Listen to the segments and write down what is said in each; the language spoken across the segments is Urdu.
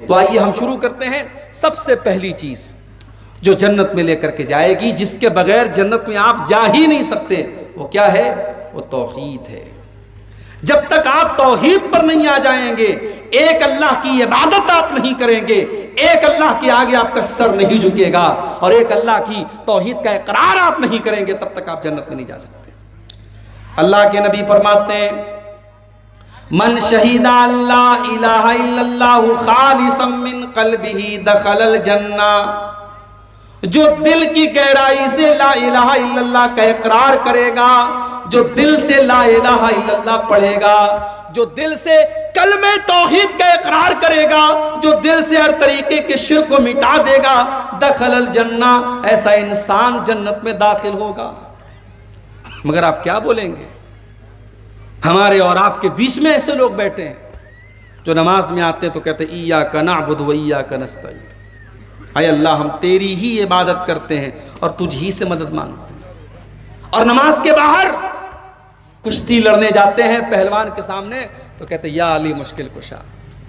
تو آئیے ہم شروع کرتے ہیں. سب سے پہلی چیز جو جنت میں لے کر کے جائے گی، جس کے بغیر جنت میں آپ جا ہی نہیں سکتے، وہ کیا ہے؟ وہ توحید ہے. جب تک آپ توحید پر نہیں آ جائیں گے، ایک اللہ کی عبادت آپ نہیں کریں گے، ایک اللہ کے آگے آپ کا سر نہیں جھکے گا، اور ایک اللہ کی توحید کا اقرار آپ نہیں کریں گے، تب تک آپ جنت میں نہیں جا سکتے. اللہ کے نبی فرماتے ہیں من شہید اللہ الہ الا اللہ خالصا من قلبہ دخل الجنہ. جو دل کی گہرائی سے لا الہ الا اللہ کا اقرار کرے گا، جو دل سے لا الہ الا اللہ پڑھے گا، جو دل سے کلمہ توحید کا اقرار کرے گا، جو دل سے ہر طریقے کے شرک کو مٹا دے گا، دخل الجنہ، ایسا انسان جنت میں داخل ہوگا. مگر آپ کیا بولیں گے؟ ہمارے اور آپ کے بیچ میں ایسے لوگ بیٹھے ہیں جو نماز میں آتے تو کہتے ہیں ایاک نعبد و ایاک نستعین. اے اللہ ہم تیری ہی عبادت کرتے ہیں اور تجھ ہی سے مدد مانگتے ہیں. اور نماز کے باہر کشتی لڑنے جاتے ہیں پہلوان کے سامنے تو کہتے ہیں یا علی مشکل کشا،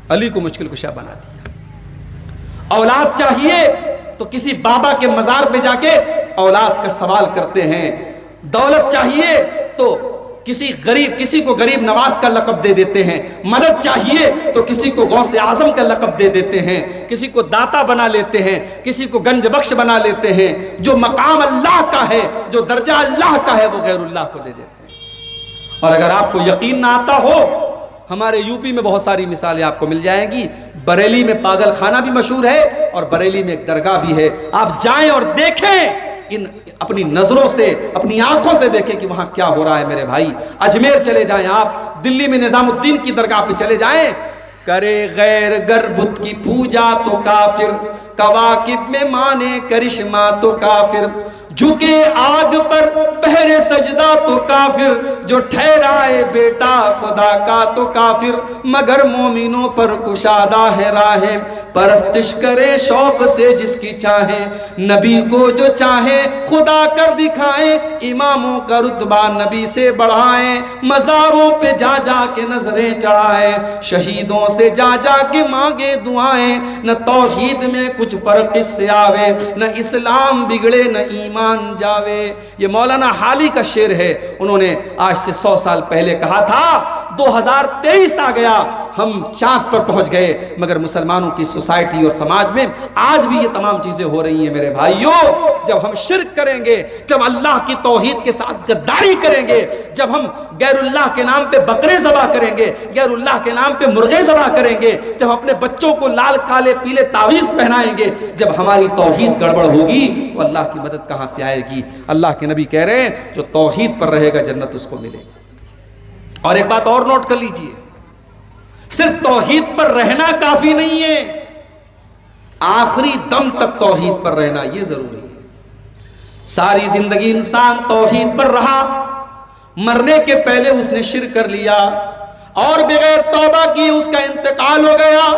علی کو مشکل کشا بنا دیا. اولاد چاہیے تو کسی بابا کے مزار پہ جا کے اولاد کا سوال کرتے ہیں. دولت چاہیے تو کسی کو غریب نواز کا لقب دے دیتے ہیں. مدد چاہیے تو کسی کو غوث اعظم کا لقب دے دیتے ہیں، کسی کو داتا بنا لیتے ہیں، کسی کو گنج بخش بنا لیتے ہیں. جو مقام اللہ کا ہے، جو درجہ اللہ کا ہے، وہ غیر اللہ کو دے دیتے ہیں. اور اگر آپ کو یقین نہ آتا ہو، ہمارے یو پی میں بہت ساری مثالیں آپ کو مل جائیں گی. بریلی میں پاگل خانہ بھی مشہور ہے اور بریلی میں ایک درگاہ بھی ہے. آپ جائیں اور دیکھیں، اپنی نظروں سے، اپنی آنکھوں سے دیکھیں کہ وہاں کیا ہو رہا ہے میرے بھائی. اجمیر چلے جائیں، آپ دلی میں نظام الدین کی درگاہ پہ چلے جائیں. کرے غیر گر بت کی پوجا تو کافر، کواکب میں مانے کرشمہ تو کافر. جھکے آگ پر پہرے سجدہ تو کافر، جو ٹھہرائے بیٹا خدا کا تو کافر. مگر مومنوں پر کشادہ ہے راہیں، پرستش کرے شوق سے جس کی چاہیں. نبی کو جو چاہیں خدا کر دکھائیں، اماموں کا رتبہ نبی سے بڑھائیں. مزاروں پہ جا جا کے نظریں چڑھائیں، شہیدوں سے جا جا کے مانگے دعائیں. نہ توحید میں کچھ فرق اس سے آوے، نہ اسلام بگڑے نہ ایمان جاوے. یہ مولانا حالی کا شعر ہے. انہوں نے آج سے 100 سال پہلے کہا تھا 2023 آ گیا، ہم چاند پر پہنچ گئے، مگر مسلمانوں کی سوسائٹی اور سماج میں آج بھی یہ تمام چیزیں ہو رہی ہیں. میرے بھائیوں، جب ہم شرک کریں گے، جب اللہ کی توحید کے ساتھ غداری کریں گے، جب ہم غیر اللہ کے نام پہ بکرے ذبح کریں گے، غیر اللہ کے نام پہ مرغے ذبح کریں گے، جب اپنے بچوں کو لال کالے پیلے تعویذ پہنائیں گے، جب ہماری توحید گڑبڑ ہوگی تو اللہ کی مدد کہاں سے آئے گی؟ اللہ کے نبی کہہ رہے ہیں جو توحید پر رہے گا جنت اس کو ملے گی. اور ایک بات اور نوٹ کر لیجئے، صرف توحید پر رہنا کافی نہیں ہے، آخری دم تک توحید پر رہنا یہ ضروری ہے. ساری زندگی انسان توحید پر رہا، مرنے کے پہلے اس نے شرک کر لیا اور بغیر توبہ کی اس کا انتقال ہو گیا.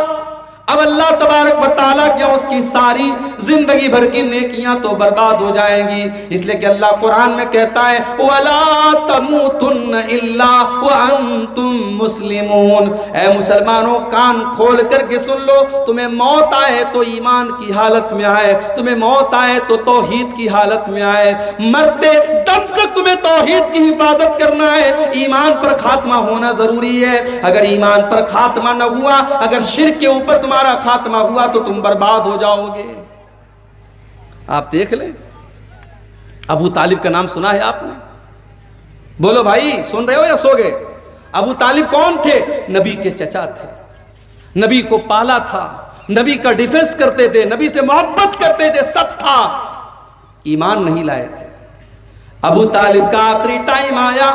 اب اللہ تبارک و تعالیٰ کیا اس کی ساری زندگی بھر کی نیکیاں تو برباد ہو جائیں گی. اس لیے کہ اللہ قرآن میں کہتا ہے وَلَا تَمُوتُنَّ إِلَّا وَأَنْتُمْ مُسْلِمُونَ. اے مسلمانوں کان کھول کر کے سن لو، تمہیں موت آئے تو ایمان کی حالت میں آئے، تمہیں موت آئے تو توحید کی حالت میں آئے. مرتے دم تک تمہیں توحید کی حفاظت کرنا ہے، ایمان پر خاتمہ ہونا ضروری ہے. اگر ایمان پر خاتمہ نہ ہوا، اگر شرک کے اوپر تمہارا خاتمہ ہوا تو تم برباد ہو جاؤ گے. آپ دیکھ لیں، ابو طالب کا نام سنا ہے آپ نے؟ بولو بھائی، سن رہے ہو یا سو گئے؟ ابو طالب کون تھے؟ نبی کے چچا تھے، نبی کو پالا تھا، نبی کا ڈیفنس کرتے تھے، نبی سے محبت کرتے تھے، سب تھا، ایمان نہیں لائے تھے. ابو طالب کا آخری ٹائم آیا،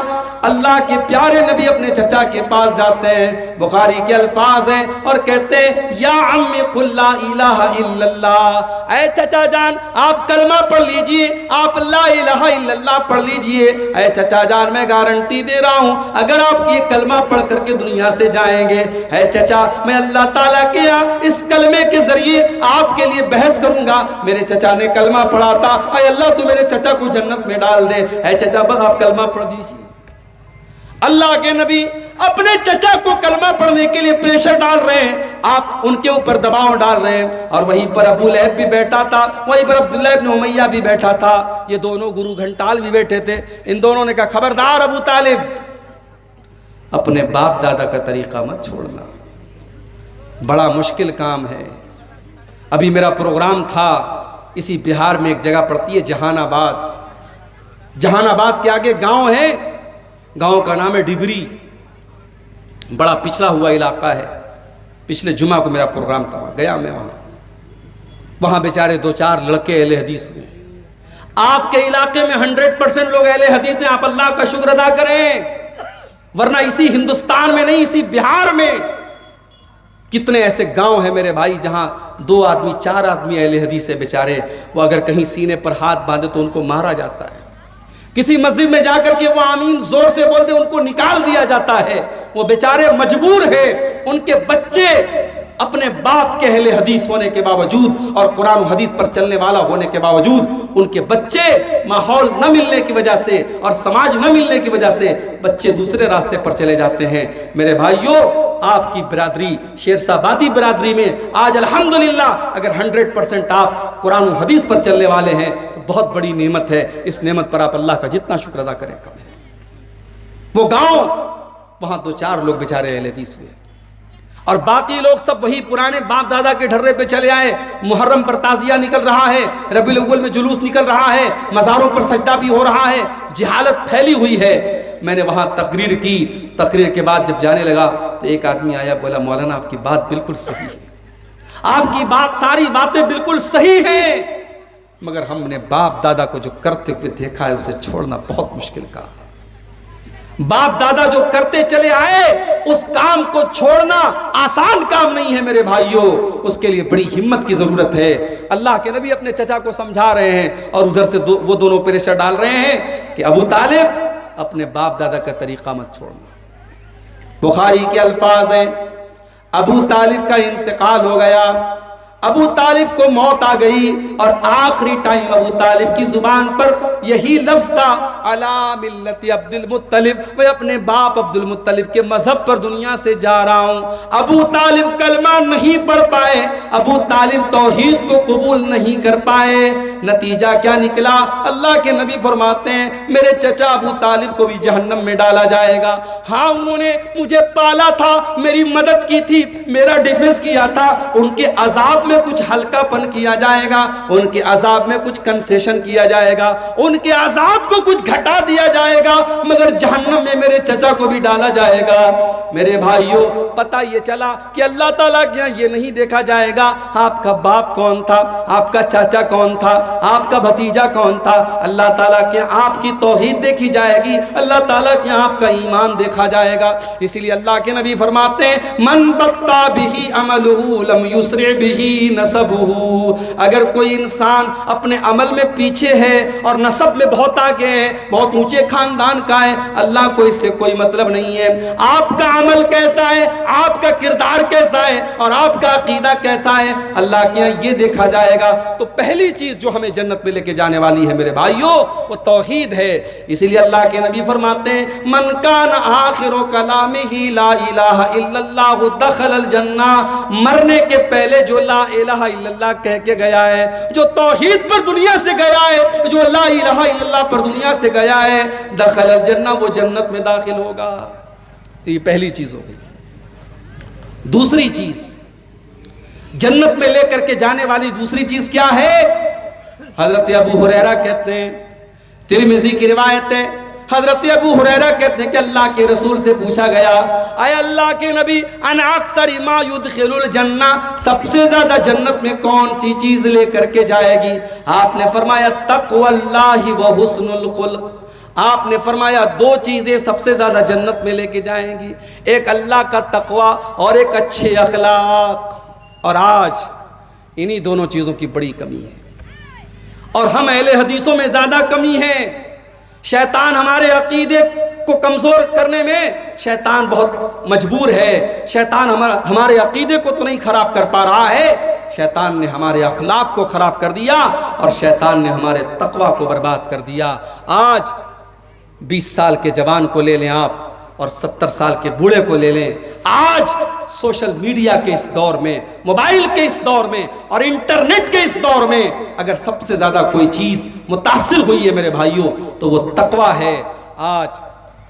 اللہ کے پیارے نبی اپنے چچا کے پاس جاتے ہیں، بخاری کے الفاظ ہیں اور کہتے ہیں یا عمی قل لا الہ الا اللہ. اے چچا جان آپ کلمہ پڑھ لیجئے، آپ لا الہ الا اللہ پڑھ لیجئے. اے چچا جان میں گارنٹی دے رہا ہوں اگر آپ یہ کلمہ پڑھ کر کے دنیا سے جائیں گے، اے چچا میں اللہ تعالیٰ کے یہاں اس کلمے کے ذریعے آپ کے لیے بحث کروں گا. میرے چچا نے کلمہ پڑھا تھا، اے اللہ تو میرے چچا کو جنت میں ڈال دے. اے چچا بس آپ کلمہ پڑھ دیجئے. اللہ کے نبی اپنے چچا کو کلمہ پڑھنے کے لیے پریشر ڈال رہے ہیں، آپ ان کے اوپر دباؤ ڈال رہے ہیں، اور وہیں پر ابو لہب بھی بیٹھا تھا، وہیں پر عبداللہ ابن امیہ بھی بیٹھا تھا، یہ دونوں گرو گھنٹال بھی بیٹھے تھے۔ ان دونوں نے کہا خبردار ابو طالب، اپنے باپ دادا کا طریقہ مت چھوڑنا، بڑا مشکل کام ہے۔ ابھی میرا پروگرام تھا، اسی بہار میں ایک جگہ پڑتی ہے جہان آباد، جہان آباد کے آگے گاؤں ہے، گاؤں کا نام ہے ڈبری، بڑا پچھڑا ہوا علاقہ ہے۔ پچھلے جمعہ کو میرا پروگرام تھا، گیا میں وہاں بیچارے 2-4 لڑکے اہل حدیث ہوئے۔ آپ کے علاقے میں 100% لوگ اہل حدیث ہیں، آپ اللہ کا شکر ادا کریں، ورنہ اسی ہندوستان میں نہیں، اسی بہار میں کتنے ایسے گاؤں ہیں میرے بھائی جہاں 2 آدمی 4 آدمی اہل حدیث ہے بیچارے، وہ اگر کہیں سینے پر ہاتھ باندھے تو ان کو مارا جاتا ہے، کسی مسجد میں جا کر کے وہ آمین زور سے بولتے ان کو نکال دیا جاتا ہے، وہ بیچارے مجبور ہیں، ان کے بچے اپنے باپ کے اہل حدیث ہونے کے باوجود اور قرآن و حدیث پر چلنے والا ہونے کے باوجود ان کے بچے ماحول نہ ملنے کی وجہ سے اور سماج نہ ملنے کی وجہ سے بچے دوسرے راستے پر چلے جاتے ہیں۔ میرے بھائیوں، آپ کی برادری شیرسابادی برادری میں آج الحمدللہ اگر 100% آپ قرآن و حدیث پر چلنے والے ہیں تو بہت بڑی نعمت ہے، اس نعمت پر آپ اللہ کا جتنا شکر ادا کریں کم ہے۔ وہ گاؤں، وہاں 2-4 لوگ بیچارے اہل حدیث ہوئے اور باقی لوگ سب وہی پرانے باپ دادا کے ڈھرے پہ چلے آئے۔ محرم پر تعزیہ نکل رہا ہے، ربیع الاول میں جلوس نکل رہا ہے، مزاروں پر سجدہ بھی ہو رہا ہے، جہالت پھیلی ہوئی ہے۔ میں نے وہاں تقریر کی، تقریر کے بعد جب جانے لگا تو ایک آدمی آیا، بولا مولانا آپ کی بات بالکل صحیح ہے، آپ کی بات ساری باتیں بالکل صحیح ہیں، مگر ہم نے باپ دادا کو جو کرتے ہوئے دیکھا ہے اسے چھوڑنا بہت مشکل کام ہے۔ باپ دادا جو کرتے چلے آئے اس کام کو چھوڑنا آسان کام نہیں ہے میرے بھائیوں، اس کے لیے بڑی ہمت کی ضرورت ہے۔ اللہ کے نبی اپنے چچا کو سمجھا رہے ہیں اور ادھر سے وہ دونوں پریشر ڈال رہے ہیں کہ ابو طالب اپنے باپ دادا کا طریقہ مت چھوڑنا۔ بخاری کے الفاظ ہیں، ابو طالب کا انتقال ہو گیا، ابو طالب کو موت آ گئی اور آخری ٹائم ابو طالب کی زبان پر یہی لفظ تھا، علی ملت عبد المطلب، میں اپنے باپ عبد المطلب کے مذہب پر دنیا سے جا رہا ہوں۔ ابو طالب کلمہ نہیں پڑھ پائے، ابو طالب توحید کو قبول نہیں کر پائے، نتیجہ کیا نکلا؟ اللہ کے نبی فرماتے ہیں میرے چچا ابو طالب کو بھی جہنم میں ڈالا جائے گا۔ ہاں انہوں نے مجھے پالا تھا، میری مدد کی تھی، میرا ڈیفنس کیا تھا، ان کے عذاب میں کچھ ہلکا پن کیا جائے گا، ان کے عذاب میں کچھ کنسیشن کیا جائے گا، ان کے عذاب کو کچھ گھٹا دیا جائے گا، مگر جہنم میں میرے چچا کو بھی ڈالا جائے گا۔ میرے بھائیوں، پتہ یہ چلا کہ اللہ تعالیٰ کے یہ نہیں دیکھا جائے گا آپ کا باپ کون تھا، آپ کا چاچا کون تھا، آپ کا بھتیجا کون تھا، اللہ تعالیٰ کے آپ کی توحید دیکھی جائے گی، اللہ تعالیٰ کے آپ کا ایمان دیکھا جائے گا۔ اسی لیے اللہ کے نبی فرماتے ہیں من بطا بہی عملہ لم یسرع بہی نسبہ، اگر کوئی انسان اپنے عمل میں پیچھے ہے اور نسب میں بہت آگے ہے، بہت اونچے خاندان کا ہے، اللہ کو اس سے کوئی مطلب نہیں ہے۔ آپ کا عمل کیسا ہے، آپ کا کردار کیسا ہے اور آپ کا عقیدہ کیسا ہے، اللہ کے یہاں یہ دیکھا جائے گا۔ تو پہلی چیز جو ہمیں جنت میں لے کے جانے والی ہے میرے بھائیوں وہ توحید ہے۔ اسی لیے اللہ کے نبی فرماتے ہیں من کان آخر کلامہ لا الہ الا اللہ دخل الجنہ، مرنے کے پہلے جو لا الہ الا اللہ کہہ کے گیا ہے، جو توحید پر دنیا سے گیا ہے، جو لا الہ الا اللہ پر دنیا سے گیا ہے، دخل الجنہ، وہ جنت میں داخل ہوگا۔ تو یہ پہلی چیز ہو گئی۔ دوسری چیز جنت میں لے کر کے جانے والی دوسری چیز کیا ہے؟ حضرت ابو ہریرہ کہتے ہیں، ترمذی کی روایت ہے، حضرت ابو ہریرہ کہتے ہیں کہ اللہ کے رسول سے پوچھا گیا اے اللہ کے نبی ان اکثر ما يدخل الجنہ، سب سے زیادہ جنت میں کون سی چیز لے کر کے جائے گی؟ آپ نے فرمایا تقوی اللہ و حسن الخلق۔ آپ نے فرمایا 2 چیزیں سب سے زیادہ جنت میں لے کے جائیں گی، ایک اللہ کا تقوی اور ایک اچھے اخلاق۔ اور آج انہی دونوں چیزوں کی بڑی کمی ہے اور ہم اہل حدیثوں میں زیادہ کمی ہے۔ شیطان ہمارے عقیدے کو کمزور کرنے میں شیطان بہت مجبور ہے۔ شیطان ہمارے عقیدے کو تو نہیں خراب کر پا رہا ہے، شیطان نے ہمارے اخلاق کو خراب کر دیا اور شیطان نے ہمارے تقوی کو برباد کر دیا۔ آج 20 سال کے جوان کو لے لیں آپ، اور 70 سال کے بوڑھے کو لے لیں. آج سوشل میڈیا کے اس دور میں، موبائل کے اس دور میں اور انٹرنیٹ کے اس دور میں اگر سب سے زیادہ کوئی چیز متاثر ہوئی ہے میرے بھائیوں تو وہ تقویٰ ہے. آج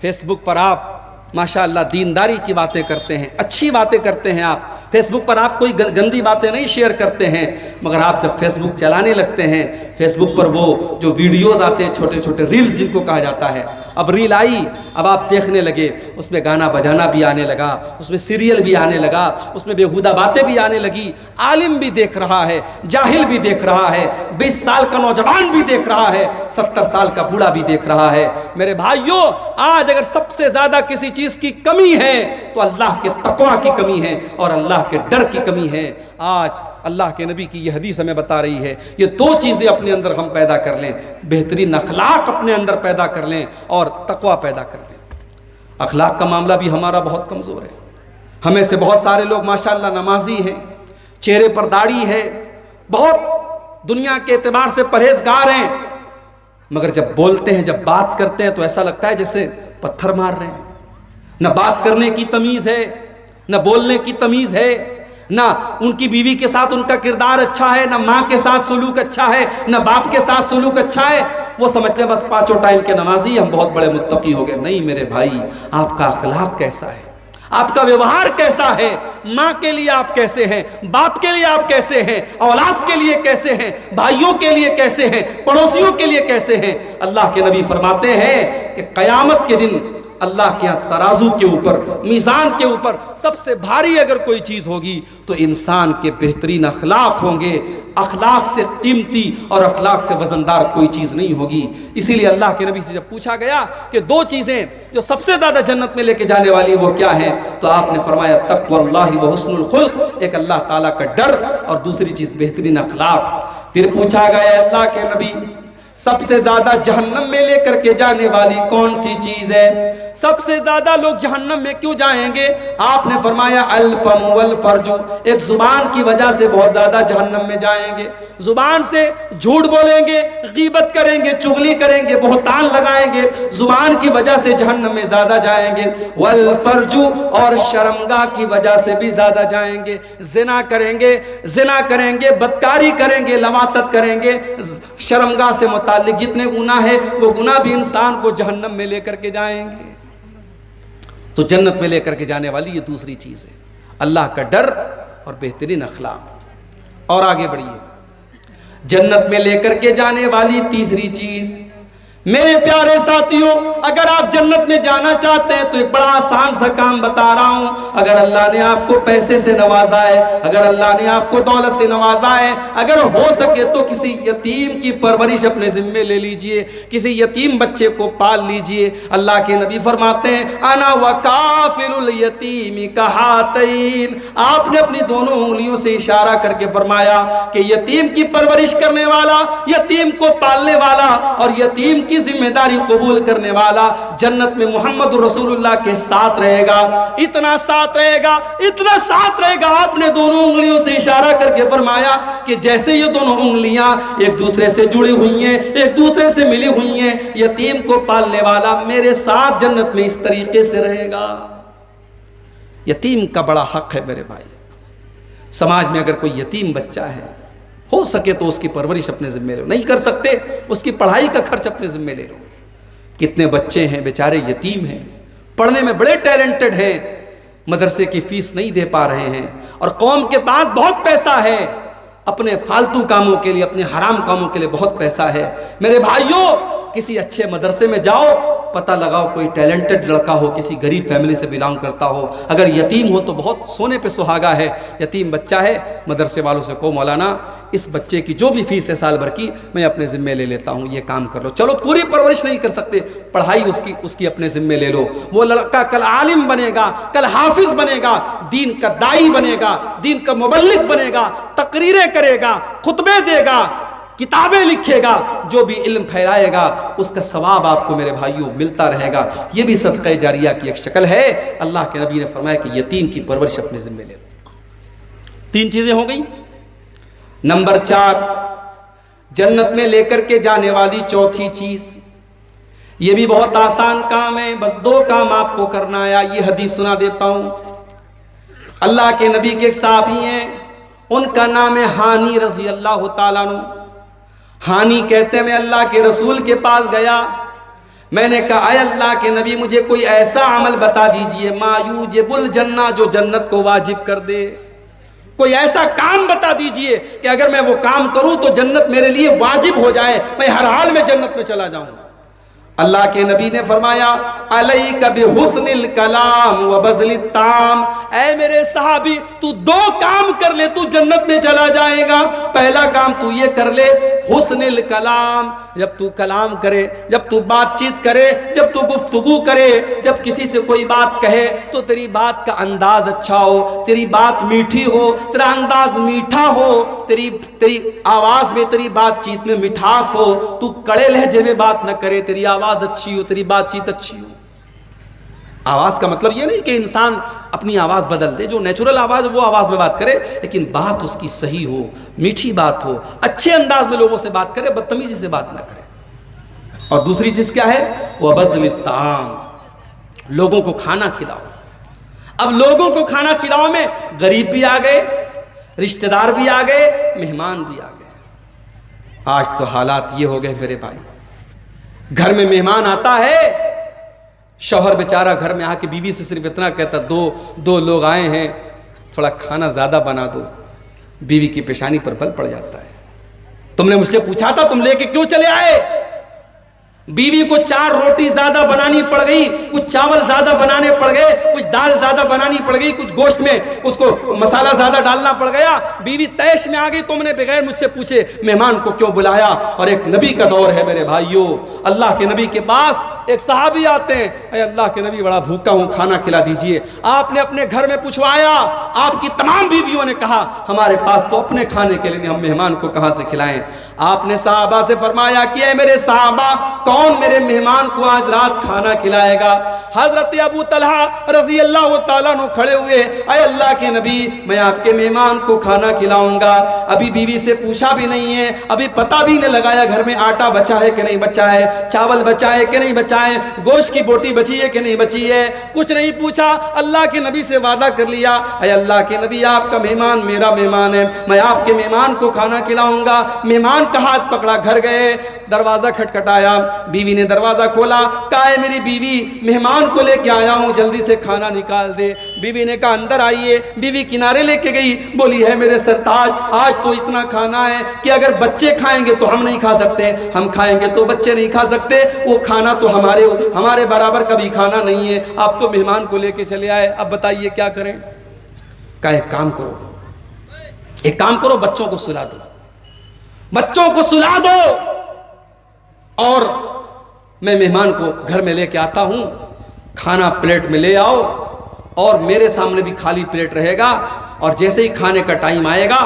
فیس بک پر آپ ماشاءاللہ دینداری کی باتیں کرتے ہیں، اچھی باتیں کرتے ہیں. آپ فیس بک پر آپ کوئی گندی باتیں نہیں شیئر کرتے ہیں، مگر آپ جب فیس بک چلانے لگتے ہیں، فیس بک پر وہ جو ویڈیوز آتے ہیں، چھوٹے چھوٹے ریلز جن کو کہا جاتا ہے، اب ریل آئی، اب آپ دیکھنے لگے، اس میں گانا بجانا بھی آنے لگا، اس میں سیریل بھی آنے لگا، اس میں بےہودہ باتیں بھی آنے لگی. عالم بھی دیکھ رہا ہے، جاہل بھی دیکھ رہا ہے، 20 سال کا نوجوان بھی دیکھ رہا ہے، 70 سال کا بوڑھا بھی دیکھ رہا ہے. میرے بھائیوں، آج اگر سب سے زیادہ کسی چیز کی کمی ہے تو اللہ کے تقویٰ کی کمی ہے اور اللہ کے ڈر کی کمی ہے. آج اللہ کے نبی کی یہ حدیث ہمیں بتا رہی ہے، یہ 2 چیزیں اپنے اندر ہم پیدا کر لیں، بہترین اخلاق اپنے اندر پیدا کر لیں اور تقویٰ پیدا کر لیں. اخلاق کا معاملہ بھی ہمارا بہت کمزور ہے. ہمیں سے بہت سارے لوگ ماشاءاللہ نمازی ہیں، چہرے پر داڑھی ہے، بہت دنیا کے اعتبار سے پرہیزگار ہیں، مگر جب بولتے ہیں، جب بات کرتے ہیں تو ایسا لگتا ہے جیسے پتھر مار رہے ہیں. نہ بات کرنے کی تمیز ہے، نہ بولنے کی تمیز ہے، نہ ان کی بیوی کے ساتھ ان کا کردار اچھا ہے، نہ ماں کے ساتھ سلوک اچھا ہے، نہ باپ کے ساتھ سلوک اچھا ہے. وہ سمجھتے ہیں بس 5 ٹائم کے نمازی ہم بہت بڑے متقی ہو گئے. نہیں میرے بھائی، آپ کا اخلاق کیسا ہے، آپ کا ویوہار کیسا ہے، ماں کے لیے آپ کیسے ہیں، باپ کے لیے آپ کیسے ہیں، اولاد کے لیے کیسے ہیں، بھائیوں کے لیے کیسے ہیں، پڑوسیوں کے لیے کیسے ہیں. اللہ کے نبی فرماتے ہیں کہ قیامت کے دن اللہ کے ہاں ترازو کے اوپر، میزان کے اوپر سب سے بھاری اگر کوئی چیز ہوگی تو انسان کے بہترین اخلاق ہوں گے. اخلاق سے قیمتی اور اخلاق سے وزندار کوئی چیز نہیں ہوگی. اسی لیے اللہ کے نبی سے جب پوچھا گیا کہ 2 چیزیں جو سب سے زیادہ جنت میں لے کے جانے والی وہ کیا ہیں، تو آپ نے فرمایا تقوی اللہ و حسن الخلق، ایک اللہ تعالیٰ کا ڈر اور دوسری چیز بہترین اخلاق. پھر پوچھا گیا اللہ کے نبی سب سے زیادہ جہنم میں لے کر کے جانے والی کون سی چیز ہے، سب سے زیادہ لوگ جہنم میں کیوں جائیں گے؟ آپ نے فرمایا الفم والفرج، ایک زبان کی وجہ سے بہت زیادہ جہنم میں جائیں گے. زبان سے جھوٹ بولیں گے، غیبت کریں گے، چغلی کریں گے، بہتان لگائیں گے، زبان کی وجہ سے جہنم میں زیادہ جائیں گے. والفرج، اور شرمگاہ کی وجہ سے بھی زیادہ جائیں گے. زنا کریں گے، بدکاری کریں گے، لواطت کریں گے. شرمگاہ سے متعلق جتنے گناہ ہیں وہ گناہ بھی انسان کو جہنم میں لے کر کے جائیں گے. تو جنت میں لے کر کے جانے والی یہ دوسری چیز ہے، اللہ کا ڈر اور بہترین اخلاق. اور آگے بڑھیے، جنت میں لے کر کے جانے والی تیسری چیز، میرے پیارے ساتھیوں، اگر آپ جنت میں جانا چاہتے ہیں تو ایک بڑا آسان سا کام بتا رہا ہوں. اگر اللہ نے آپ کو پیسے سے نوازا ہے، اگر اللہ نے آپ کو دولت سے نوازا ہے، اگر ہو سکے تو کسی یتیم کی پرورش اپنے ذمے لے لیجئے، کسی یتیم بچے کو پال لیجئے. اللہ کے نبی فرماتے ہیں انا وکافل الیتیم کہاتین. آپ نے اپنی دونوں انگلیوں سے اشارہ کر کے فرمایا کہ یتیم کی پرورش کرنے والا، یتیم کو پالنے والا اور یتیم کی ذمہ داری قبول کرنے والا جنت میں محمد رسول اللہ کے ساتھ رہے گا. اتنا ساتھ رہے گا، اتنا ساتھ رہے گا. آپ نے دونوں انگلیوں سے اشارہ کر کے فرمایا کہ جیسے یہ دونوں انگلیاں ایک دوسرے سے جڑی ہوئی ہیں، ایک دوسرے سے ملی ہوئی ہیں، یتیم کو پالنے والا میرے ساتھ جنت میں اس طریقے سے رہے گا. یتیم کا بڑا حق ہے میرے بھائی. سماج میں اگر کوئی یتیم بچہ ہے، ہو سکے تو اس کی پرورش اپنے ذمہ لو. نہیں کر سکتے اس کی پڑھائی کا خرچ اپنے ذمہ لے لو. کتنے بچے ہیں بیچارے یتیم ہیں، پڑھنے میں بڑے ٹیلنٹڈ ہیں، مدرسے کی فیس نہیں دے پا رہے ہیں، اور قوم کے پاس بہت پیسہ ہے، اپنے فالتو کاموں کے لیے، اپنے حرام کاموں کے لیے بہت پیسہ ہے. میرے بھائیوں، کسی اچھے مدرسے میں جاؤ، پتہ لگاؤ کوئی ٹیلنٹڈ لڑکا ہو، کسی غریب فیملی سے بلانگ کرتا ہو. اگر یتیم ہو تو بہت سونے پہ سہاگا ہے. یتیم بچہ ہے، مدرسے والوں سے کہو مولانا اس بچے کی جو بھی فیس ہے سال بھر کی میں اپنے ذمہ لے لیتا ہوں، یہ کام کر لو. چلو پوری پرورش نہیں کر سکتے، پڑھائی اس کی اپنے ذمہ لے لو. وہ لڑکا کل عالم بنے گا، کل حافظ بنے گا، دین کا داعی بنے گا، دین کا مبلغ بنے گا، تقریریں کرے گا، خطبے دے گا، کتابیں لکھے گا. جو بھی علم پھیلائے گا اس کا ثواب آپ کو میرے بھائیوں ملتا رہے گا. یہ بھی صدقہ جاریہ کی ایک شکل ہے. اللہ کے نبی نے فرمایا کہ یتیم کی پرورش اپنے ذمہ لے لو. 3 چیزیں ہو گئی. نمبر 4، جنت میں لے کر کے جانے والی چوتھی چیز، یہ بھی بہت آسان کام ہے، بس 2 کام آپ کو کرنا ہے۔ یہ حدیث سنا دیتا ہوں۔ اللہ کے نبی کے ایک صحابی ہیں، ان کا نام ہے ہانی رضی اللہ تعالیٰ عنہ۔ ہانی کہتے ہیں میں اللہ کے رسول کے پاس گیا، میں نے کہا اے اللہ کے نبی مجھے کوئی ایسا عمل بتا دیجئے ما یوجب الجنہ، جو جنت کو واجب کر دے۔ کوئی ایسا کام بتا دیجئے کہ اگر میں وہ کام کروں تو جنت میرے لیے واجب ہو جائے، میں ہر حال میں جنت میں چلا جاؤں۔ اللہ کے نبی نے فرمایا علیک بحسن الکلام وبذل الطعام، اے میرے صحابی تو 2 کام کر لے تو جنت میں چلا جائے گا۔ پہلا کام تو یہ کر لے حسن الکلام، جب تو کلام کرے، جب تو بات چیت کرے، جب تو گفتگو کرے، جب کسی سے کوئی بات کہے تو تیری بات کا انداز اچھا ہو، تیری بات میٹھی ہو، تیرا انداز میٹھا ہو، تیری آواز میں، تیری بات چیت میں مٹھاس ہو، تو کڑے لہجے میں بات نہ کرے، تیری آواز اچھی ہو، تیری بات چیت اچھی ہو۔ آواز کا مطلب یہ نہیں کہ انسان اپنی آواز بدل دے، جو نیچرل آواز ہے وہ آواز میں بات کرے، لیکن بات اس کی صحیح ہو، میٹھی بات ہو، اچھے انداز میں لوگوں سے بات کرے، بدتمیزی سے بات نہ کرے۔ اور دوسری چیز کیا ہے؟ وَبَذْلِ الطَّعَامِ، لوگوں کو کھانا کھلاؤ۔ اب لوگوں کو کھانا کھلاؤ میں غریب بھی آ گئے، رشتہ دار بھی آ گئے، مہمان بھی آ گئے۔ آج تو حالات یہ ہو گئے میرے بھائی، گھر میں مہمان آتا ہے، شوہر بیچارہ گھر میں آ کے بیوی سے صرف اتنا کہتا دو لوگ آئے ہیں، تھوڑا کھانا زیادہ بنا دو، بیوی کی پیشانی پر بل پڑ جاتا ہے۔ تم نے مجھ سے پوچھا تھا تم لے کے کیوں چلے آئے؟ بیوی کو 4 روٹی زیادہ بنانی پڑ گئی، کچھ چاول زیادہ بنانے پڑ گئے، کچھ دال زیادہ بنانی پڑ گئی، کچھ گوشت میں اس کو مسالہ زیادہ ڈالنا پڑ گیا، بیوی تیش میں آ گئی، تم نے بغیر مجھ سے پوچھے مہمان کو کیوں بلایا؟ اور ایک نبی کا دور ہے میرے بھائیوں، اللہ کے نبی کے پاس ایک صحابی آتے ہیں، اے اللہ کے نبی بڑا بھوکا ہوں، کھانا کھلا دیجئے۔ آپ نے اپنے گھر میں پوچھوایا، آپ کی تمام بیویوں نے کہا ہمارے پاس تو اپنے کھانے کے لیے، ہم مہمان کو کہاں سے کھلائیں؟ آپ نے صحابہ سے فرمایا کہ اے میرے صحابہ، کون میرے مہمان کو آج رات کھانا کھلائے گا؟ حضرت ابو طلحہ رضی اللہ تعالیٰ عنہ کھڑے ہوئے، اے اللہ کے نبی میں آپ کے مہمان کو کھانا کھلاؤں گا۔ ابھی بیوی سے پوچھا بھی نہیں ہے، ابھی پتہ بھی نہیں لگایا گھر میں آٹا بچا ہے کہ نہیں بچا ہے، چاول بچا ہے کہ نہیں بچا ہے، گوشت کی بوٹی بچی ہے کہ نہیں بچی ہے، کچھ نہیں پوچھا، اللہ کے نبی سے وعدہ کر لیا اے اللہ کے نبی آپ کا مہمان میرا مہمان ہے، میں آپ کے مہمان کو کھانا کھلاؤں گا۔ مہمان کا ہاتھ پکڑا، گھر گئے، دروازہ کھٹکھٹایا، بیوی نے دروازہ کھولا، کہا ہے میری بیوی مہمان کو لے کے آیا ہوں، جلدی سے کھانا نکال دے۔ بیوی نے کہا اندر آئیے، بیوی کنارے لے کے گئی، بولی ہے میرے سرتاج آج تو اتنا کھانا ہے کہ اگر بچے کھائیں گے تو ہم نہیں کھا سکتے، ہم کھائیں گے تو بچے نہیں کھا سکتے، وہ کھانا تو ہمارے برابر کبھی کھانا نہیں ہے، آپ تو مہمان کو لے کے چلے آئے، اب بتائیے کیا کریں؟ کہا ایک کام کرو بچوں کو سلا دو، بچوں کو سلا دو، اور میں مہمان کو گھر میں لے کے آتا ہوں، کھانا پلیٹ میں لے آؤ، اور میرے سامنے بھی خالی پلیٹ رہے گا، اور جیسے ہی کھانے کا ٹائم آئے گا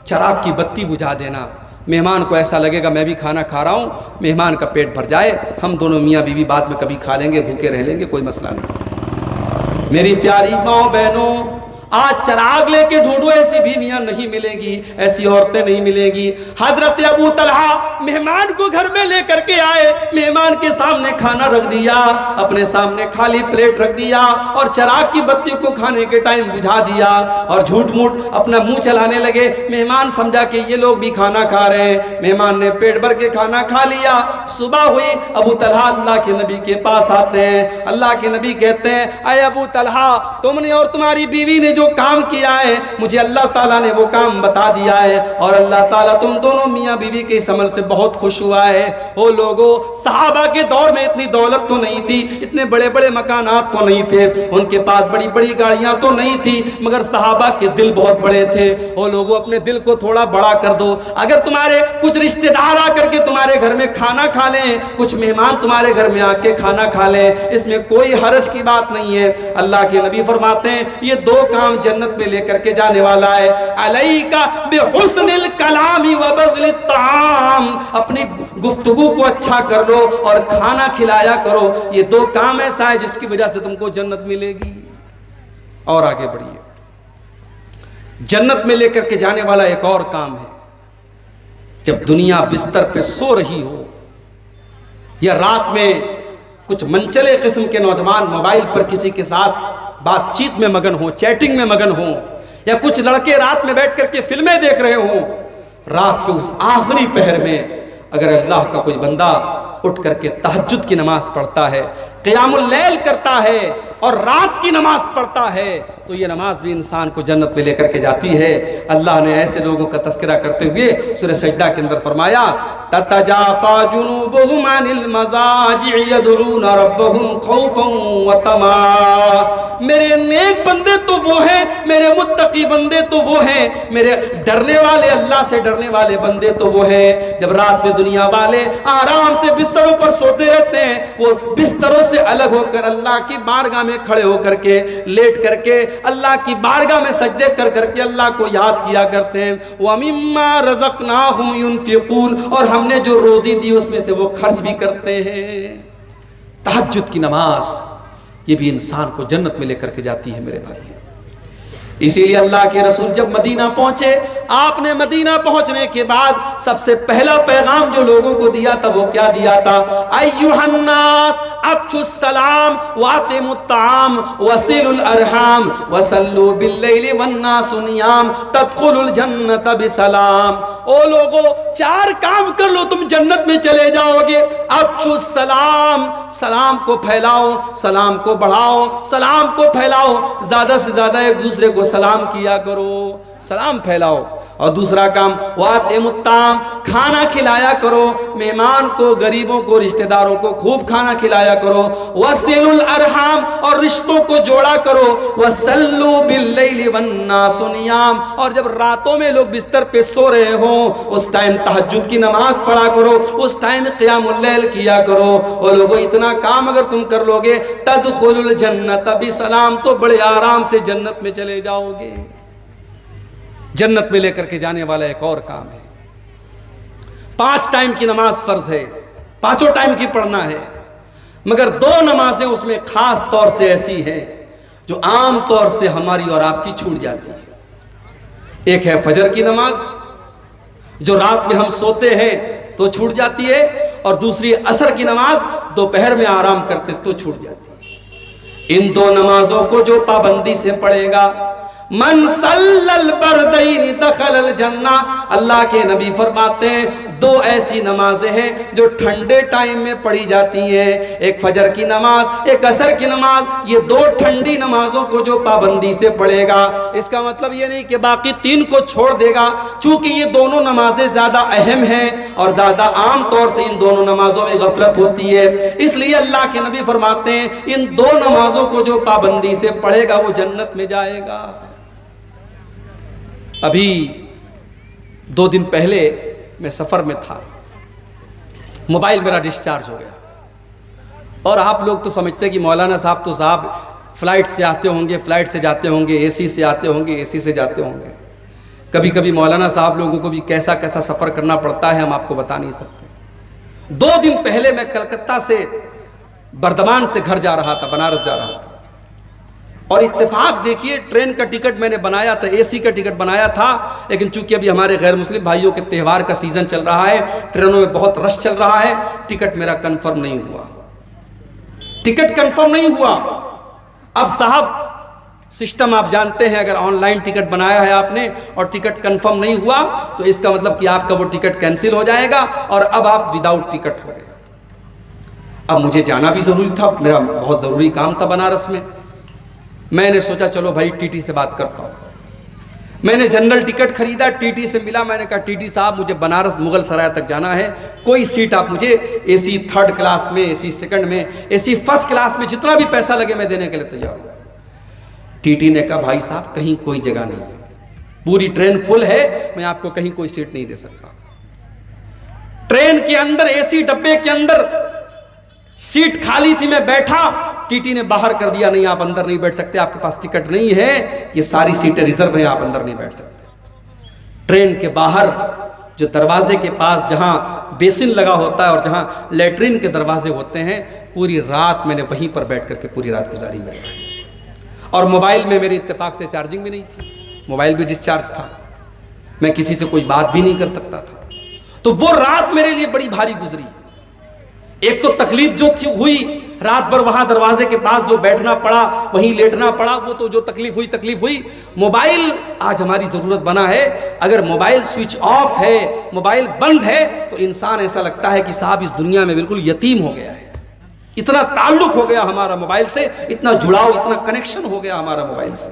چراغ کی بتی بجھا دینا، مہمان کو ایسا لگے گا میں بھی کھانا کھا رہا ہوں، مہمان کا پیٹ بھر جائے، ہم دونوں میاں بیوی بعد میں کبھی کھا لیں گے، بھوکے رہ لیں گے، کوئی مسئلہ نہیں۔ میری پیاری ماں بہنوں، آج چراغ لے کے ڈھونڈو، ایسی بیویاں نہیں ملیں گی، ایسی عورتیں نہیں ملیں گی۔ حضرت ابو طلحہ مہمان کو گھر میں لے کر کے آئے، مہمان کے سامنے کھانا رکھ دیا، اپنے سامنے خالی پلیٹ رکھ دیا، اور چراغ کی بتی کو کھانے کے ٹائم بجھا دیا، اور جھوٹ موٹ اپنا منہ چلانے لگے۔ مہمان سمجھا کہ یہ لوگ بھی کھانا کھا رہے ہیں، مہمان نے پیٹ بھر کے کھانا کھا لیا۔ صبح ہوئی، ابو طلحہ اللہ کے نبی کے پاس آتے ہیں، اللہ کے نبی کہتے ہیں اے ابو طلحہ تم نے اور تمہاری بیوی نے جو کام کیا ہے مجھے اللہ تعالیٰ نے وہ کام بتا دیا ہے، اور اللہ تعالیٰ تم دونوں میاں بیوی کے اس عمل سے بہت خوش ہوا ہے۔ وہ لوگوں صحابہ کے دور میں اتنی دولت تو نہیں تھی، اتنے بڑے بڑے مکانات تو نہیں تھے، ان کے پاس بڑی بڑی گاڑیاں تو نہیں تھی، مگر صحابہ کے دل بہت بڑے تھے۔ وہ لوگوں اپنے دل کو تھوڑا بڑا کر دو، اگر تمہارے کچھ رشتہ دار آ کر کے تمہارے گھر میں کھانا کھا لیں، کچھ مہمان تمہارے گھر میں آ کے کھانا کھا لیں، اس میں کوئی حرج کی بات نہیں ہے۔ اللہ کے نبی فرماتے ہیں یہ 2 کام جنت میں لے کر کے جانے والا ہے، علیک بحسن الکلام وبذل الطعام، اپنی گفتگو کو اچھا کر لو اور کھانا کھلایا کرو، یہ 2 کام ایسا ہے جس کی وجہ سے تم کو جنت ملے گی۔ اور آگے بڑھیے، جنت میں لے کر کے جانے والا ایک اور کام ہے، جب دنیا بستر پہ سو رہی ہو، یا رات میں کچھ منچلے قسم کے نوجوان موبائل پر کسی کے ساتھ بات چیت میں مگن ہوں، چیٹنگ میں مگن ہوں، یا کچھ لڑکے رات میں بیٹھ کر کے فلمیں دیکھ رہے ہوں، رات کے اس آخری پہر میں اگر اللہ کا کوئی بندہ اٹھ کر کے تہجد کی نماز پڑھتا ہے، قیام اللیل کرتا ہے اور رات کی نماز پڑھتا ہے، تو یہ نماز بھی انسان کو جنت میں لے کر کے جاتی ہے۔ اللہ نے ایسے لوگوں کا تذکرہ کرتے ہوئے سورہ سجدہ کے اندر فرمایا تتجافا جنوبهم عن المضاجع يدعون ربهم خوفا وطمعا، میرے نیک بندے تو وہ ہیں، میرے متقی بندے تو وہ ہیں، میرے ڈرنے والے اللہ سے ڈرنے والے بندے تو وہ ہیں جب رات میں دنیا والے آرام سے بستروں پر سوتے رہتے ہیں، وہ بستروں سے الگ ہو کر اللہ کی بارگاہ میں کھڑے ہو کر کے لیٹ کر کے اللہ کی بارگاہ میں سجدے کر کر کے اللہ کو یاد کیا کرتے ہیں۔ وَمِمَّا رَزَقْنَاهُمْ يُنْفِقُونَ، اور ہم نے جو روزی دی اس میں سے وہ خرچ بھی کرتے ہیں۔ تہجد کی نماز یہ بھی انسان کو جنت میں لے کر کے جاتی ہے میرے بھائی۔ اسی لیے اللہ کے رسول جب مدینہ پہنچے، آپ نے مدینہ پہنچنے کے بعد سب سے پہلا پیغام جو لوگوں کو دیا تھا وہ کیا دیا تھا؟ ایھا الناس افشوا السلام واطعموا الطعام وصلوا الارحام وصلوا باللیل والناس نیام تدخلوا الجنة بسلام۔ او لوگو، چار کام کر لو تم جنت میں چلے جاؤ گے۔ افشوا السلام، سلام کو پھیلاؤ، سلام کو بڑھاؤ، سلام کو پھیلاؤ، زیادہ سے زیادہ ایک دوسرے کو سلام کیا کرو، سلام پھیلاؤ۔ اور دوسرا کام واطعموا الطعام، کھانا کھلایا کرو، مہمان کو، غریبوں کو، رشتہ داروں کو خوب کھانا کھلایا کرو۔ وصلوا الارحام، اور رشتوں کو جوڑا کرو۔ وصلوا باللیل والناس نیام، اور جب راتوں میں لوگ بستر پہ سو رہے ہوں اس ٹائم تہجد کی نماز پڑھا کرو، اس ٹائم قیام اللیل کیا کرو۔ اور لوگوں، اتنا کام اگر تم کر لو گے تدخلوا الجنۃ بسلام، تو بڑے آرام سے جنت میں چلے جاؤ گے۔ جنت میں لے کر کے جانے والا ایک اور کام ہے، 5 ٹائم کی نماز فرض ہے، 5 ٹائم کی پڑھنا ہے، مگر 2 نمازیں اس میں خاص طور سے ایسی ہیں جو عام طور سے ہماری اور آپ کی چھوٹ جاتی ہے۔ ایک ہے فجر کی نماز جو رات میں ہم سوتے ہیں تو چھوٹ جاتی ہے، اور دوسری عصر کی نماز دوپہر میں آرام کرتے تو چھوٹ جاتی ہے۔ ان 2 نمازوں کو جو پابندی سے پڑھے گا، من صلی البردین دخل الجنہ، اللہ کے نبی فرماتے ہیں 2 ایسی نمازیں ہیں جو ٹھنڈے ٹائم میں پڑھی جاتی ہیں، ایک فجر کی نماز، ایک عصر کی نماز۔ یہ 2 ٹھنڈی نمازوں کو جو پابندی سے پڑھے گا، اس کا مطلب یہ نہیں کہ باقی 3 کو چھوڑ دے گا، چونکہ یہ دونوں نمازیں زیادہ اہم ہیں اور زیادہ عام طور سے ان دونوں نمازوں میں غفلت ہوتی ہے، اس لیے اللہ کے نبی فرماتے ہیں ان 2 نمازوں کو جو پابندی سے پڑھے گا وہ جنت میں جائے گا۔ ابھی 2 دن پہلے میں سفر میں تھا، موبائل میرا ڈسچارج ہو گیا، اور آپ لوگ تو سمجھتے کہ مولانا صاحب تو صاحب فلائٹ سے آتے ہوں گے، فلائٹ سے جاتے ہوں گے، اے سی سے آتے ہوں گے، اے سی سے جاتے ہوں گے۔ کبھی کبھی مولانا صاحب لوگوں کو بھی کیسا کیسا سفر کرنا پڑتا ہے ہم آپ کو بتا نہیں سکتے۔ 2 دن پہلے میں کلکتہ سے بردوان سے گھر جا رہا تھا، بنارس جا رہا تھا، اور اتفاق دیکھیے ٹرین کا ٹکٹ میں نے بنایا تھا، اے سی کا ٹکٹ بنایا تھا، لیکن چونکہ ابھی ہمارے غیر مسلم بھائیوں کے تہوار کا سیزن چل رہا ہے، ٹرینوں میں بہت رش چل رہا ہے، ٹکٹ میرا کنفرم نہیں ہوا، ٹکٹ کنفرم نہیں ہوا۔ اب صاحب سسٹم آپ جانتے ہیں، اگر آن لائن ٹکٹ بنایا ہے آپ نے اور ٹکٹ کنفرم نہیں ہوا تو اس کا مطلب کہ آپ کا وہ ٹکٹ کینسل ہو جائے گا اور اب آپ وداؤٹ ٹکٹ ہو گئے۔ اب مجھے جانا بھی ضروری تھا، میرا بہت ضروری کام تھا بنارس میں۔ میں نے سوچا چلو بھائی ٹی ٹی سے بات کرتا ہوں، میں نے جنرل ٹکٹ خریدا، ٹی ٹی سے ملا، میں نے کہا ٹی ٹی صاحب مجھے بنارس مغل سرائے تک جانا ہے، کوئی سیٹ آپ مجھے اے سی 3rd کلاس میں، اے سی 2nd میں، اے سی 1st کلاس میں، جتنا بھی پیسہ لگے میں دینے کے لیے تیار ہوں۔ ٹی ٹی نے کہا بھائی صاحب کہیں کوئی جگہ نہیں ہے، پوری ٹرین فل ہے، میں آپ کو کہیں کوئی سیٹ نہیں دے سکتا۔ ٹرین کے اندر اے سی ڈبے کے اندر سیٹ خالی تھی، میں بیٹھا، ٹی ٹی نے باہر کر دیا، نہیں آپ اندر نہیں بیٹھ سکتے، آپ کے پاس ٹکٹ نہیں ہے، یہ ساری سیٹیں ریزرو ہیں، آپ اندر نہیں بیٹھ سکتے۔ ٹرین کے باہر جو دروازے کے پاس جہاں بیسن لگا ہوتا ہے اور جہاں لیٹرین کے دروازے ہوتے ہیں، پوری رات میں نے وہیں پر بیٹھ کر کے پوری رات گزاری میرے، اور موبائل میں میری اتفاق سے چارجنگ بھی نہیں تھی، موبائل بھی ڈسچارج تھا، میں کسی سے کوئی بات بھی نہیں کر سکتا تھا، تو وہ رات میرے لیے بڑی بھاری گزری۔ ایک تو تکلیف جو تھی ہوئی، رات بھر وہاں دروازے کے پاس جو بیٹھنا پڑا، وہیں لیٹنا پڑا، وہ تو جو تکلیف ہوئی۔ موبائل آج ہماری ضرورت بنا ہے۔ اگر موبائل سوئچ آف ہے، موبائل بند ہے، تو انسان ایسا لگتا ہے کہ صاحب اس دنیا میں بالکل یتیم ہو گیا ہے۔ اتنا تعلق ہو گیا ہمارا موبائل سے، اتنا جڑاؤ، اتنا کنیکشن ہو گیا ہمارا موبائل سے۔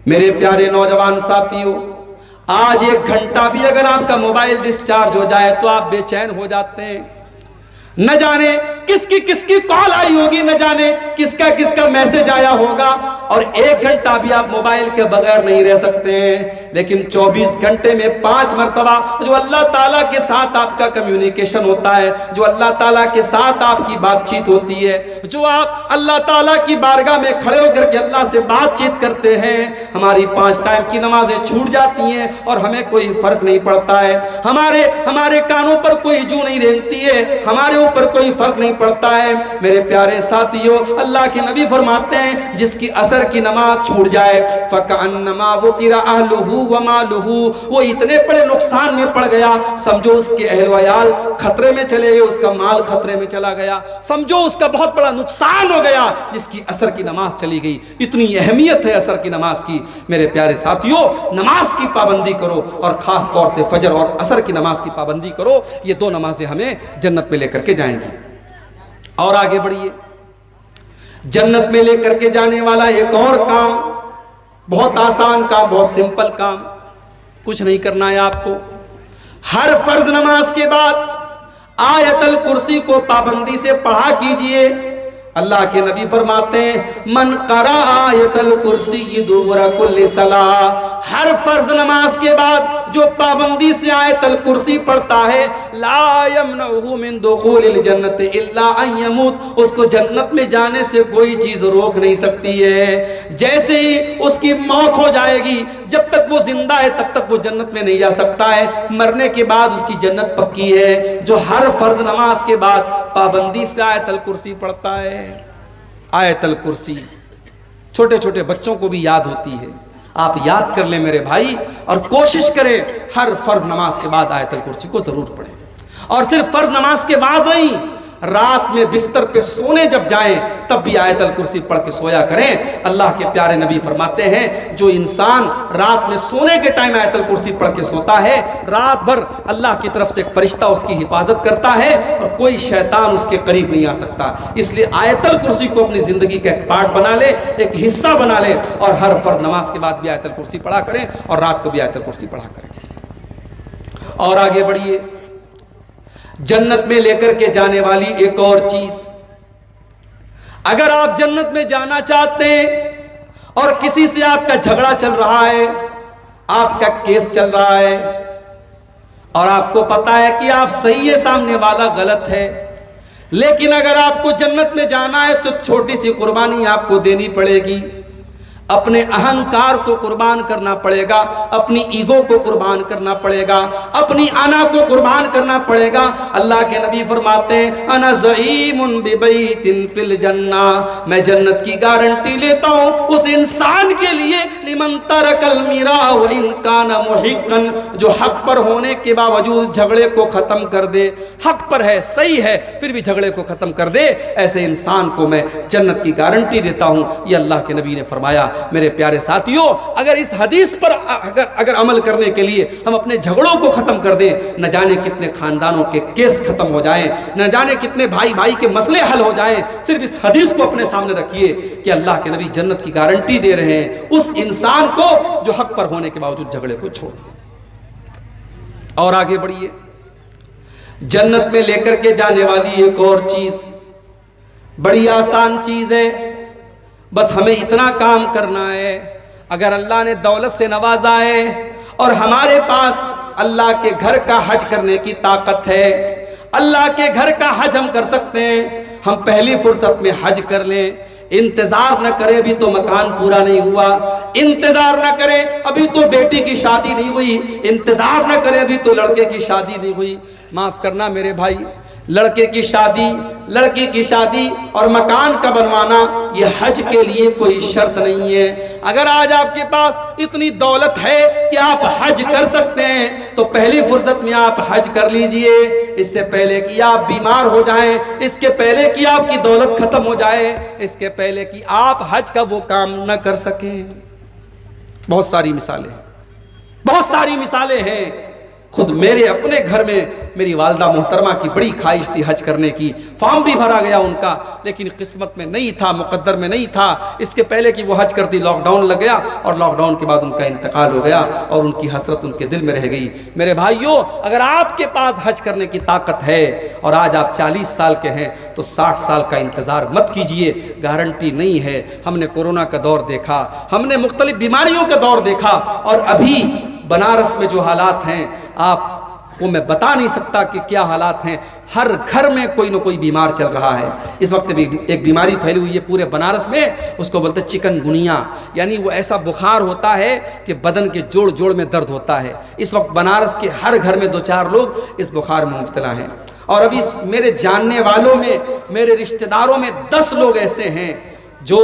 میرے پیارے نوجوان ساتھیوں، آج 1 گھنٹہ بھی اگر آپ کا موبائل ڈسچارج ہو جائے تو آپ بے چین ہو جاتے ہیں۔ نہ جانے کس کی کال آئی ہوگی، نہ جانے کس کا میسج آیا ہوگا، اور 1 گھنٹہ بھی آپ موبائل کے بغیر نہیں رہ سکتے ہیں۔ لیکن 24 گھنٹے میں 5 مرتبہ جو اللہ تعالیٰ کے ساتھ آپ کا کمیونیکیشن ہوتا ہے، جو اللہ تعالیٰ کے ساتھ آپ کی بات چیت ہوتی ہے، جو آپ اللہ تعالیٰ کی بارگاہ میں کھڑے ہو کر کے اللہ سے بات چیت کرتے ہیں، ہماری 5 ٹائم کی نمازیں چھوٹ جاتی ہیں اور ہمیں کوئی فرق نہیں پڑتا ہے۔ ہمارے کانوں پر کوئی جو نہیں رینگتی ہے، ہمارے اوپر کوئی فرق نہیں پڑتا ہے۔ میرے پیارے ساتھیوں، اللہ کے نبی فرماتے ہیں جس کی عصر کی نماز چھوٹ جائے فَكَأَنَّمَا وُتِرَ أَهْلُهُ وَمَالُهُ، وہ اتنے بڑے نقصان میں پڑ گیا، سمجھو اس کے اہل وعیال خطرے میں چلے گئے، اس کا مال خطرے میں چلا گیا، سمجھو اس کا بہت بڑا نقصان ہو گیا جس کی عصر کی نماز چلی گئی۔ اتنی اہمیت ہے عصر کی نماز کی۔ میرے پیارے ساتھیوں، نماز کی پابندی کرو، اور خاص طور سے فجر اور عصر کی نماز کی پابندی کرو۔ یہ 2 نمازیں ہمیں جنت میں لے کر کے جائیں گی۔ اور آگے بڑھیے، جنت میں لے کر کے جانے والا ایک اور کام، بہت آسان کام، بہت سمپل کام، کچھ نہیں کرنا ہے آپ کو۔ ہر فرض نماز کے بعد آیت الکرسی کو پابندی سے پڑھا کیجئے۔ اللہ کے نبی فرماتے ہیں من قرأ آیت الکرسی دبر کل صلاۃ، ہر فرض نماز کے بعد جو پابندی سے آیت الکرسی پڑھتا ہے لا یمنعہ من دخول الجنت الا ان یموت، اس کو جنت میں جانے سے کوئی چیز روک نہیں سکتی ہے۔ جیسے ہی اس کی موت ہو جائے گی، جب تک وہ زندہ ہے تب تک وہ جنت میں نہیں جا سکتا ہے، مرنے کے بعد اس کی جنت پکی ہے۔ جو ہر فرض نماز کے بعد پابندی سے آیت الکرسی پڑھتا ہے، آیت الکرسی چھوٹے چھوٹے بچوں کو بھی یاد ہوتی ہے، آپ یاد کر لیں میرے بھائی، اور کوشش کریں ہر فرض نماز کے بعد آیت الکرسی کو ضرور پڑھیں۔ اور صرف فرض نماز کے بعد نہیں، رات میں بستر پہ سونے جب جائیں تب بھی آیت الکرسی پڑھ کے سویا کریں۔ اللہ کے پیارے نبی فرماتے ہیں جو انسان رات میں سونے کے ٹائم آیت الکرسی پڑھ کے سوتا ہے، رات بھر اللہ کی طرف سے ایک فرشتہ اس کی حفاظت کرتا ہے اور کوئی شیطان اس کے قریب نہیں آ سکتا۔ اس لیے آیت الکرسی کو اپنی زندگی کا ایک پارٹ بنا لے، ایک حصہ بنا لے، اور ہر فرض نماز کے بعد بھی آیت الکرسی پڑھا کریں، اور رات کو بھی آیت الکرسی پڑھا کریں۔ اور آگے بڑھیے، جنت میں لے کر کے جانے والی ایک اور چیز، اگر آپ جنت میں جانا چاہتے ہیں اور کسی سے آپ کا جھگڑا چل رہا ہے، آپ کا کیس چل رہا ہے، اور آپ کو پتا ہے کہ آپ صحیح ہے، سامنے والا غلط ہے، لیکن اگر آپ کو جنت میں جانا ہے تو چھوٹی سی قربانی آپ کو دینی پڑے گی۔ اپنے اہنکار کو قربان کرنا پڑے گا، اپنی ایگو کو قربان کرنا پڑے گا، اپنی انا کو قربان کرنا پڑے گا۔ اللہ کے نبی فرماتے ہیں انا زعیم ببیت فی الجنہ، میں جنت کی گارنٹی لیتا ہوں اس انسان کے لیے لمن ترک المیراء وان کان محقا، جو حق پر ہونے کے باوجود جھگڑے کو ختم کر دے، حق پر ہے، صحیح ہے، پھر بھی جھگڑے کو ختم کر دے، ایسے انسان کو میں جنت کی گارنٹی دیتا ہوں۔ یہ اللہ کے نبی نے فرمایا۔ میرے پیارے ساتھیوں، اگر اس حدیث پر اگر عمل کرنے کے لیے ہم اپنے جھگڑوں کو ختم کر دیں، نہ جانے کتنے خاندانوں کے کیس ختم ہو جائیں، نہ جانے کتنے بھائی بھائی کے مسئلے حل ہو جائیں۔ صرف اس حدیث کو اپنے سامنے رکھیے کہ اللہ کے نبی جنت کی گارنٹی دے رہے ہیں اس انسان کو جو حق پر ہونے کے باوجود جھگڑے کو چھوڑ دے۔ اور آگے بڑھیے، جنت میں لے کر کے جانے والی ایک اور چیز، بڑی آسان چیز ہے، بس ہمیں اتنا کام کرنا ہے۔ اگر اللہ نے دولت سے نوازا ہے اور ہمارے پاس اللہ کے گھر کا حج کرنے کی طاقت ہے، اللہ کے گھر کا حج ہم کر سکتے ہیں، ہم پہلی فرصت میں حج کر لیں۔ انتظار نہ کریں، ابھی تو مکان پورا نہیں ہوا، انتظار نہ کریں ابھی تو بیٹی کی شادی نہیں ہوئی، انتظار نہ کریں ابھی تو لڑکے کی شادی نہیں ہوئی۔ معاف کرنا میرے بھائی، لڑکے کی شادی اور مکان کا بنوانا یہ حج کے لیے کوئی شرط نہیں ہے۔ اگر آج آپ کے پاس اتنی دولت ہے کہ آپ حج کر سکتے ہیں تو پہلی فرصت میں آپ حج کر لیجئے، اس سے پہلے کہ آپ بیمار ہو جائیں، اس کے پہلے کہ آپ کی دولت ختم ہو جائے، اس کے پہلے کہ آپ حج کا وہ کام نہ کر سکیں۔ بہت ساری مثالیں ہیں۔ خود میرے اپنے گھر میں میری والدہ محترمہ کی بڑی خواہش تھی حج کرنے کی، فارم بھی بھرا گیا ان کا، لیکن قسمت میں نہیں تھا، مقدر میں نہیں تھا۔ اس کے پہلے کہ وہ حج کرتی لاک ڈاؤن لگ گیا، اور لاک ڈاؤن کے بعد ان کا انتقال ہو گیا، اور ان کی حسرت ان کے دل میں رہ گئی۔ میرے بھائیوں، اگر آپ کے پاس حج کرنے کی طاقت ہے اور آج آپ 40 سال کے ہیں تو 60 سال کا انتظار مت کیجئے، گارنٹی نہیں ہے۔ ہم نے کورونا کا دور دیکھا، ہم نے مختلف بیماریوں کا دور دیکھا، اور ابھی بنارس میں جو حالات ہیں آپ کو میں بتا نہیں سکتا کہ کیا حالات ہیں۔ ہر گھر میں کوئی نہ کوئی بیمار چل رہا ہے۔ اس وقت بھی ایک بیماری پھیلی ہوئی ہے پورے بنارس میں، اس کو بولتے چکن گنیا، یعنی وہ ایسا بخار ہوتا ہے کہ بدن کے جوڑ جوڑ میں درد ہوتا ہے۔ اس وقت بنارس کے ہر گھر میں 2-4 لوگ اس بخار میں مبتلا ہیں، اور ابھی میرے جاننے والوں میں، میرے رشتہ داروں میں 10 لوگ ایسے ہیں جو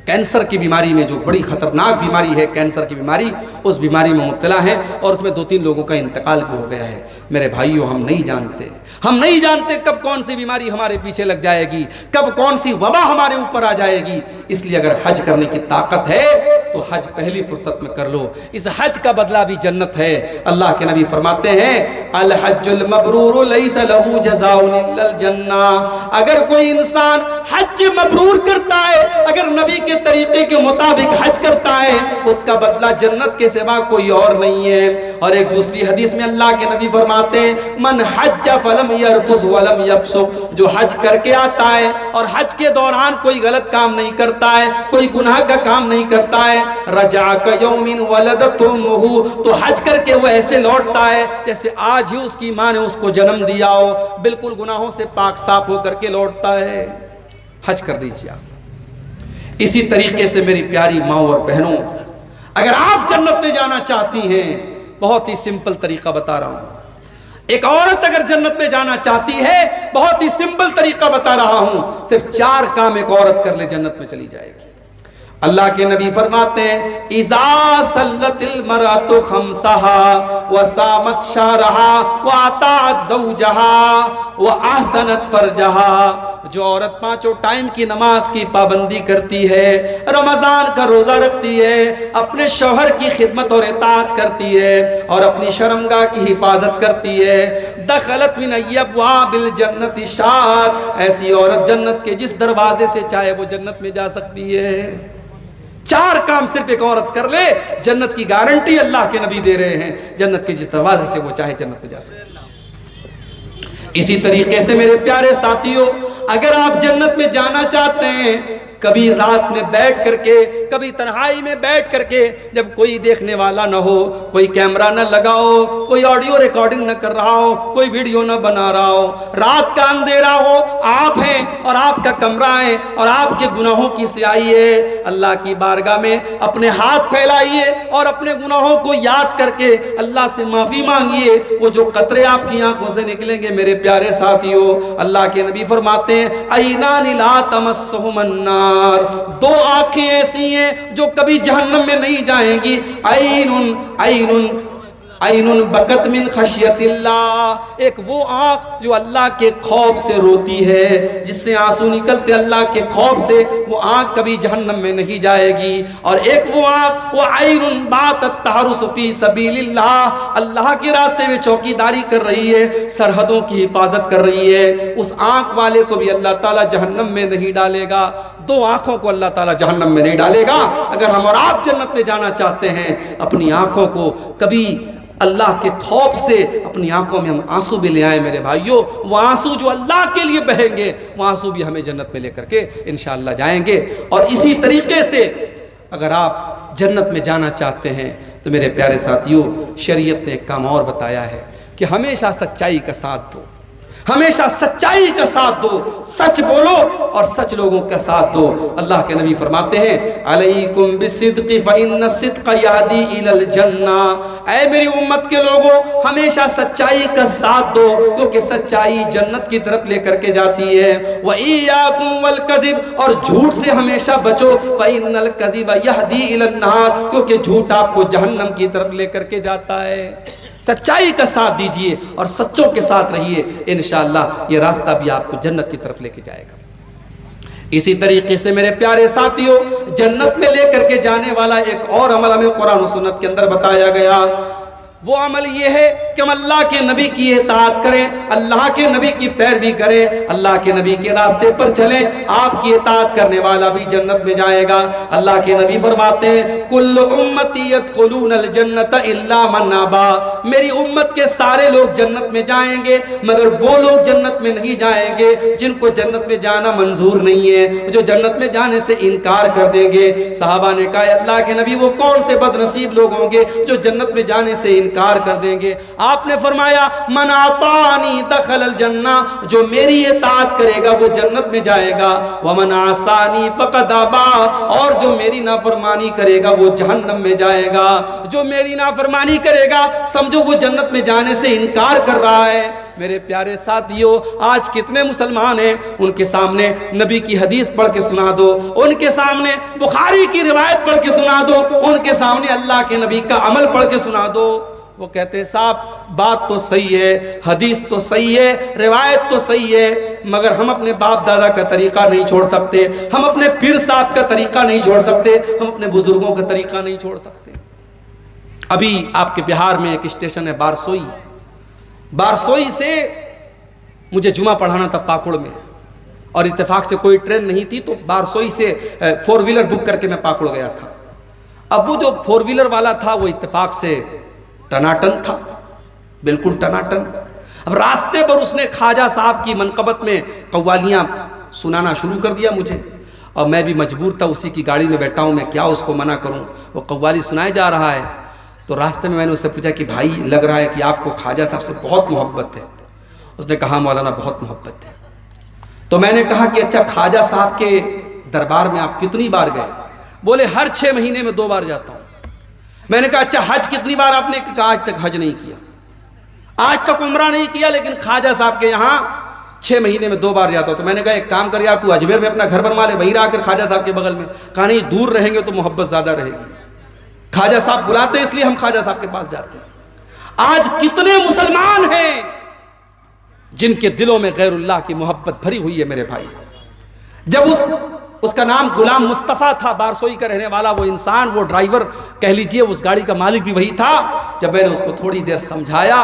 کینسر کی بیماری میں، جو بڑی خطرناک بیماری ہے کینسر کی بیماری، اس بیماری میں مبتلا ہیں، اور اس میں 2-3 لوگوں کا انتقال بھی ہو گیا ہے۔ میرے بھائیوں، ہم نہیں جانتے کب کون سی بیماری ہمارے پیچھے لگ جائے گی، کب کون سی وبا ہمارے اوپر آ جائے گی۔ اس لیے اگر حج کرنے کی طاقت ہے تو حج پہلی فرصت میں کر لو، اس حج کا بدلہ بھی جنت ہے۔ اللہ کے نبی فرماتے ہیں الحج المبرور لیس له جزاء الا الجنہ۔ اگر کوئی انسان حج مبرور کرتا ہے، اگر نبی کے طریقے کے مطابق حج کرتا ہے، اس کا بدلہ جنت کے سوا کوئی اور نہیں ہے۔ اور ایک دوسری حدیث میں اللہ کے نبی فرماتے ہیں من حج فلم یرفث ولم یفسق، جو حج کر کے آتا ہے اور حج کے دوران کوئی غلط کام نہیں کرتا ہے، کوئی گناہ کا کام نہیں کرتا ہے، رجع کیوم ولدت امہ، تو حج کر کے وہ ایسے لوٹتا ہے جیسے آج ہی اس کی ماں نے اس کو جنم دیا ہو، بالکل گناہوں سے پاک صاف ہو کر کے لوٹتا ہے۔ حج کر دیجیے آپ۔ اسی طریقے سے میری پیاری ماں اور بہنوں، اگر آپ جنت میں جانا چاہتی ہیں، بہت ہی سمپل طریقہ بتا رہا ہوں۔ ایک عورت اگر جنت میں جانا چاہتی ہے، بہت ہی سمپل طریقہ بتا رہا ہوں، صرف 4 کام ایک عورت کر لے جنت میں چلی جائے گی۔ اللہ کے نبی فرماتے ہیں اذا صلت المرأة خمسها وصامت شهرها واطاعت زوجها واحسنت فرجها، جو عورت 5 ٹائم کی نماز کی پابندی کرتی ہے، رمضان کا روزہ رکھتی ہے، اپنے شوہر کی خدمت اور اطاعت کرتی ہے، اور اپنی شرمگاہ کی حفاظت کرتی ہے، دخلت من ابواب الجنت شاءت، ایسی عورت جنت کے جس دروازے سے چاہے وہ جنت میں جا سکتی ہے۔ 4 کام صرف ایک عورت کر لے، جنت کی گارنٹی اللہ کے نبی دے رہے ہیں، جنت کے جس دروازے سے وہ چاہے جنت میں جا سکتے۔ اسی طریقے سے میرے پیارے ساتھیوں، اگر آپ جنت میں جانا چاہتے ہیں، کبھی رات میں بیٹھ کر کے، کبھی تنہائی میں بیٹھ کر کے، جب کوئی دیکھنے والا نہ ہو، کوئی کیمرہ نہ لگا ہو، کوئی آڈیو ریکارڈنگ نہ کر رہا ہو، کوئی ویڈیو نہ بنا رہا ہو، رات کا اندھیرا ہو، آپ ہیں اور آپ کا کمرہ ہے اور آپ کے گناہوں کی سیاہی ہے، اللہ کی بارگاہ میں اپنے ہاتھ پھیلائیے اور اپنے گناہوں کو یاد کر کے اللہ سے معافی مانگیے۔ وہ جو قطرے آپ کی آنکھوں سے نکلیں گے میرے پیارے ساتھیوں، اللہ کے نبی فرماتے ہیں عینان لا تمسہم النار، 2 آنکھیں ایسی ہیں جو کبھی جہنم میں نہیں جائیں گی، عین بکت من خشیت اللہ، ایک وہ آنکھ جو اللہ کے خوف سے روتی ہے، جس سے آنسو نکلتے اللہ کے خوف سے، وہ آنکھ کبھی جہنم میں نہیں جائے گی۔ اور ایک وہ آنکھ، وہ عین باتت تحرس فی سبیل اللہ، اللہ کے راستے میں چوکیداری کر رہی ہے، سرحدوں کی حفاظت کر رہی ہے، اس آنکھ والے کو بھی اللہ تعالیٰ جہنم میں نہیں ڈالے گا۔ 2 آنکھوں کو اللہ تعالیٰ جہنم میں نہیں ڈالے گا۔ اگر ہم اور آپ جنت میں جانا چاہتے ہیں، اپنی آنکھوں کو کبھی اللہ کے خوف سے اپنی آنکھوں میں ہم آنسو بھی لے آئیں میرے بھائیوں، وہ آنسو جو اللہ کے لیے بہیں گے، وہ آنسو بھی ہمیں جنت میں لے کر کے انشاءاللہ جائیں گے۔ اور اسی طریقے سے اگر آپ جنت میں جانا چاہتے ہیں تو میرے پیارے ساتھیوں، شریعت نے ایک کام اور بتایا ہے کہ ہمیشہ سچائی کا ساتھ دو۔ ہمیشہ سچائی کا ساتھ دو، سچ بولو اور سچ لوگوں کا ساتھ دو۔ اللہ کے نبی فرماتے ہیں علیکم بالصدق فإن الصدق یہدی الی الجنہ، اے میری امت کے لوگوں ہمیشہ سچائی کا ساتھ دو کیونکہ سچائی جنت کی طرف لے کر کے جاتی ہے۔ وإیاکم والکذب، اور جھوٹ سے ہمیشہ بچو، فإن الکذب یہدی الی النار، کیونکہ جھوٹ آپ کو جہنم کی طرف لے کر کے جاتا ہے۔ سچائی کا ساتھ دیجئے اور سچوں کے ساتھ رہیے، انشاءاللہ یہ راستہ بھی آپ کو جنت کی طرف لے کے جائے گا۔ اسی طریقے سے میرے پیارے ساتھیوں، جنت میں لے کر کے جانے والا ایک اور عمل ہمیں قرآن و سنت کے اندر بتایا گیا۔ وہ عمل یہ ہے کہ ہم اللہ کے نبی کی اطاعت کریں، اللہ کے نبی کی پیروی کریں، اللہ کے نبی کے راستے پر چلیں، آپ کی اطاعت کرنے والا بھی جنت میں جائے گا۔ اللہ کے نبی فرماتے ہیں کل امتی یدخلون الجنت الا من ابا، میری امت کے سارے لوگ جنت میں جائیں گے مگر وہ لوگ جنت میں نہیں جائیں گے جن کو جنت میں جانا منظور نہیں ہے، جو جنت میں جانے سے انکار کر دیں گے۔ صحابہ نے کہا اللہ کے نبی وہ کون سے بد نصیب لوگ ہوں گے جو جنت میں جانے سے انکار کر دیں گے؟ آپ نے فرمایا من اطاعنی دخل الجنہ، جو میری اطاعت کرے گا وہ جنت میں جائے گا، ومن عصانی فقد ابا، اور جو میری نافرمانی کرے گا وہ جہنم میں جائے گا۔ جو میری نافرمانی کرے گا سمجھو وہ جنت میں جانے سے انکار کر رہا ہے۔ میرے پیارے ساتھیوں، آج کتنے مسلمان ہیں ان کے سامنے نبی کی حدیث پڑھ کے سنا دو، ان کے سامنے بخاری کی روایت پڑھ کے سنا دو، ان کے سامنے اللہ کے نبی کا عمل پڑھ کے سنا دو، وہ کہتے ہیں صاحب بات تو صحیح ہے، حدیث تو صحیح ہے، روایت تو صحیح ہے، مگر ہم اپنے باپ دادا کا طریقہ نہیں چھوڑ سکتے، ہم اپنے پیر صاحب کا طریقہ نہیں چھوڑ سکتے، ہم اپنے بزرگوں کا طریقہ نہیں چھوڑ سکتے۔ ابھی آپ کے بہار میں ایک اسٹیشن ہے بارسوئی، بارسوئی سے مجھے جمعہ پڑھانا تھا پاکڑ میں، اور اتفاق سے کوئی ٹرین نہیں تھی تو بارسوئی سے 4 ویلر بک کر کے میں پاکڑ گیا تھا۔ اب وہ جو 4 ویلر والا تھا وہ اتفاق سے ٹناٹن تھا، بالکل ٹناٹن۔ اب راستے پر اس نے خواجہ صاحب کی منقبت میں قوالیاں سنانا شروع کر دیا مجھے، اور میں بھی مجبور تھا، اسی کی گاڑی میں بیٹھا ہوں، میں کیا اس کو منع کروں، وہ قوالی سنائے جا رہا ہے۔ تو راستے میں نے اس سے پوچھا کہ بھائی لگ رہا ہے کہ آپ کو خواجہ صاحب سے بہت محبت ہے۔ اس نے کہا مولانا بہت محبت ہے۔ تو میں نے کہا کہ اچھا خواجہ صاحب کے دربار میں آپ کتنی بار گئے؟ بولے ہر 6 مہینے میں 2 بار جاتا ہوں۔ میں نے کہا اچھا حج کتنی بار آپ نے؟ کہا آج تک حج نہیں کیا، آج تک عمرہ نہیں کیا، لیکن خواجہ صاحب کے یہاں 6 مہینے میں 2 بار جاتا ہوں۔ تو میں نے کہا ایک کام کر یار تو اجمیر میں اپنا گھر بنوا لے، وہیں رہ کر خواجہ صاحب کے بغل میں۔ کہا نہیں دور رہیں گے تو محبت زیادہ رہے گی، خواجہ صاحب بلاتے ہیں اس لیے ہم خواجہ صاحب کے پاس جاتے ہیں۔ آج کتنے مسلمان ہیں جن کے دلوں میں غیر اللہ کی محبت بھری ہوئی ہے میرے بھائی۔ جب اس کا نام غلام مصطفیٰ تھا، بارسوئی کا رہنے والا وہ انسان، وہ ڈرائیور کہہ لیجئے، اس گاڑی کا مالک بھی وہی تھا۔ جب میں نے اس کو تھوڑی دیر سمجھایا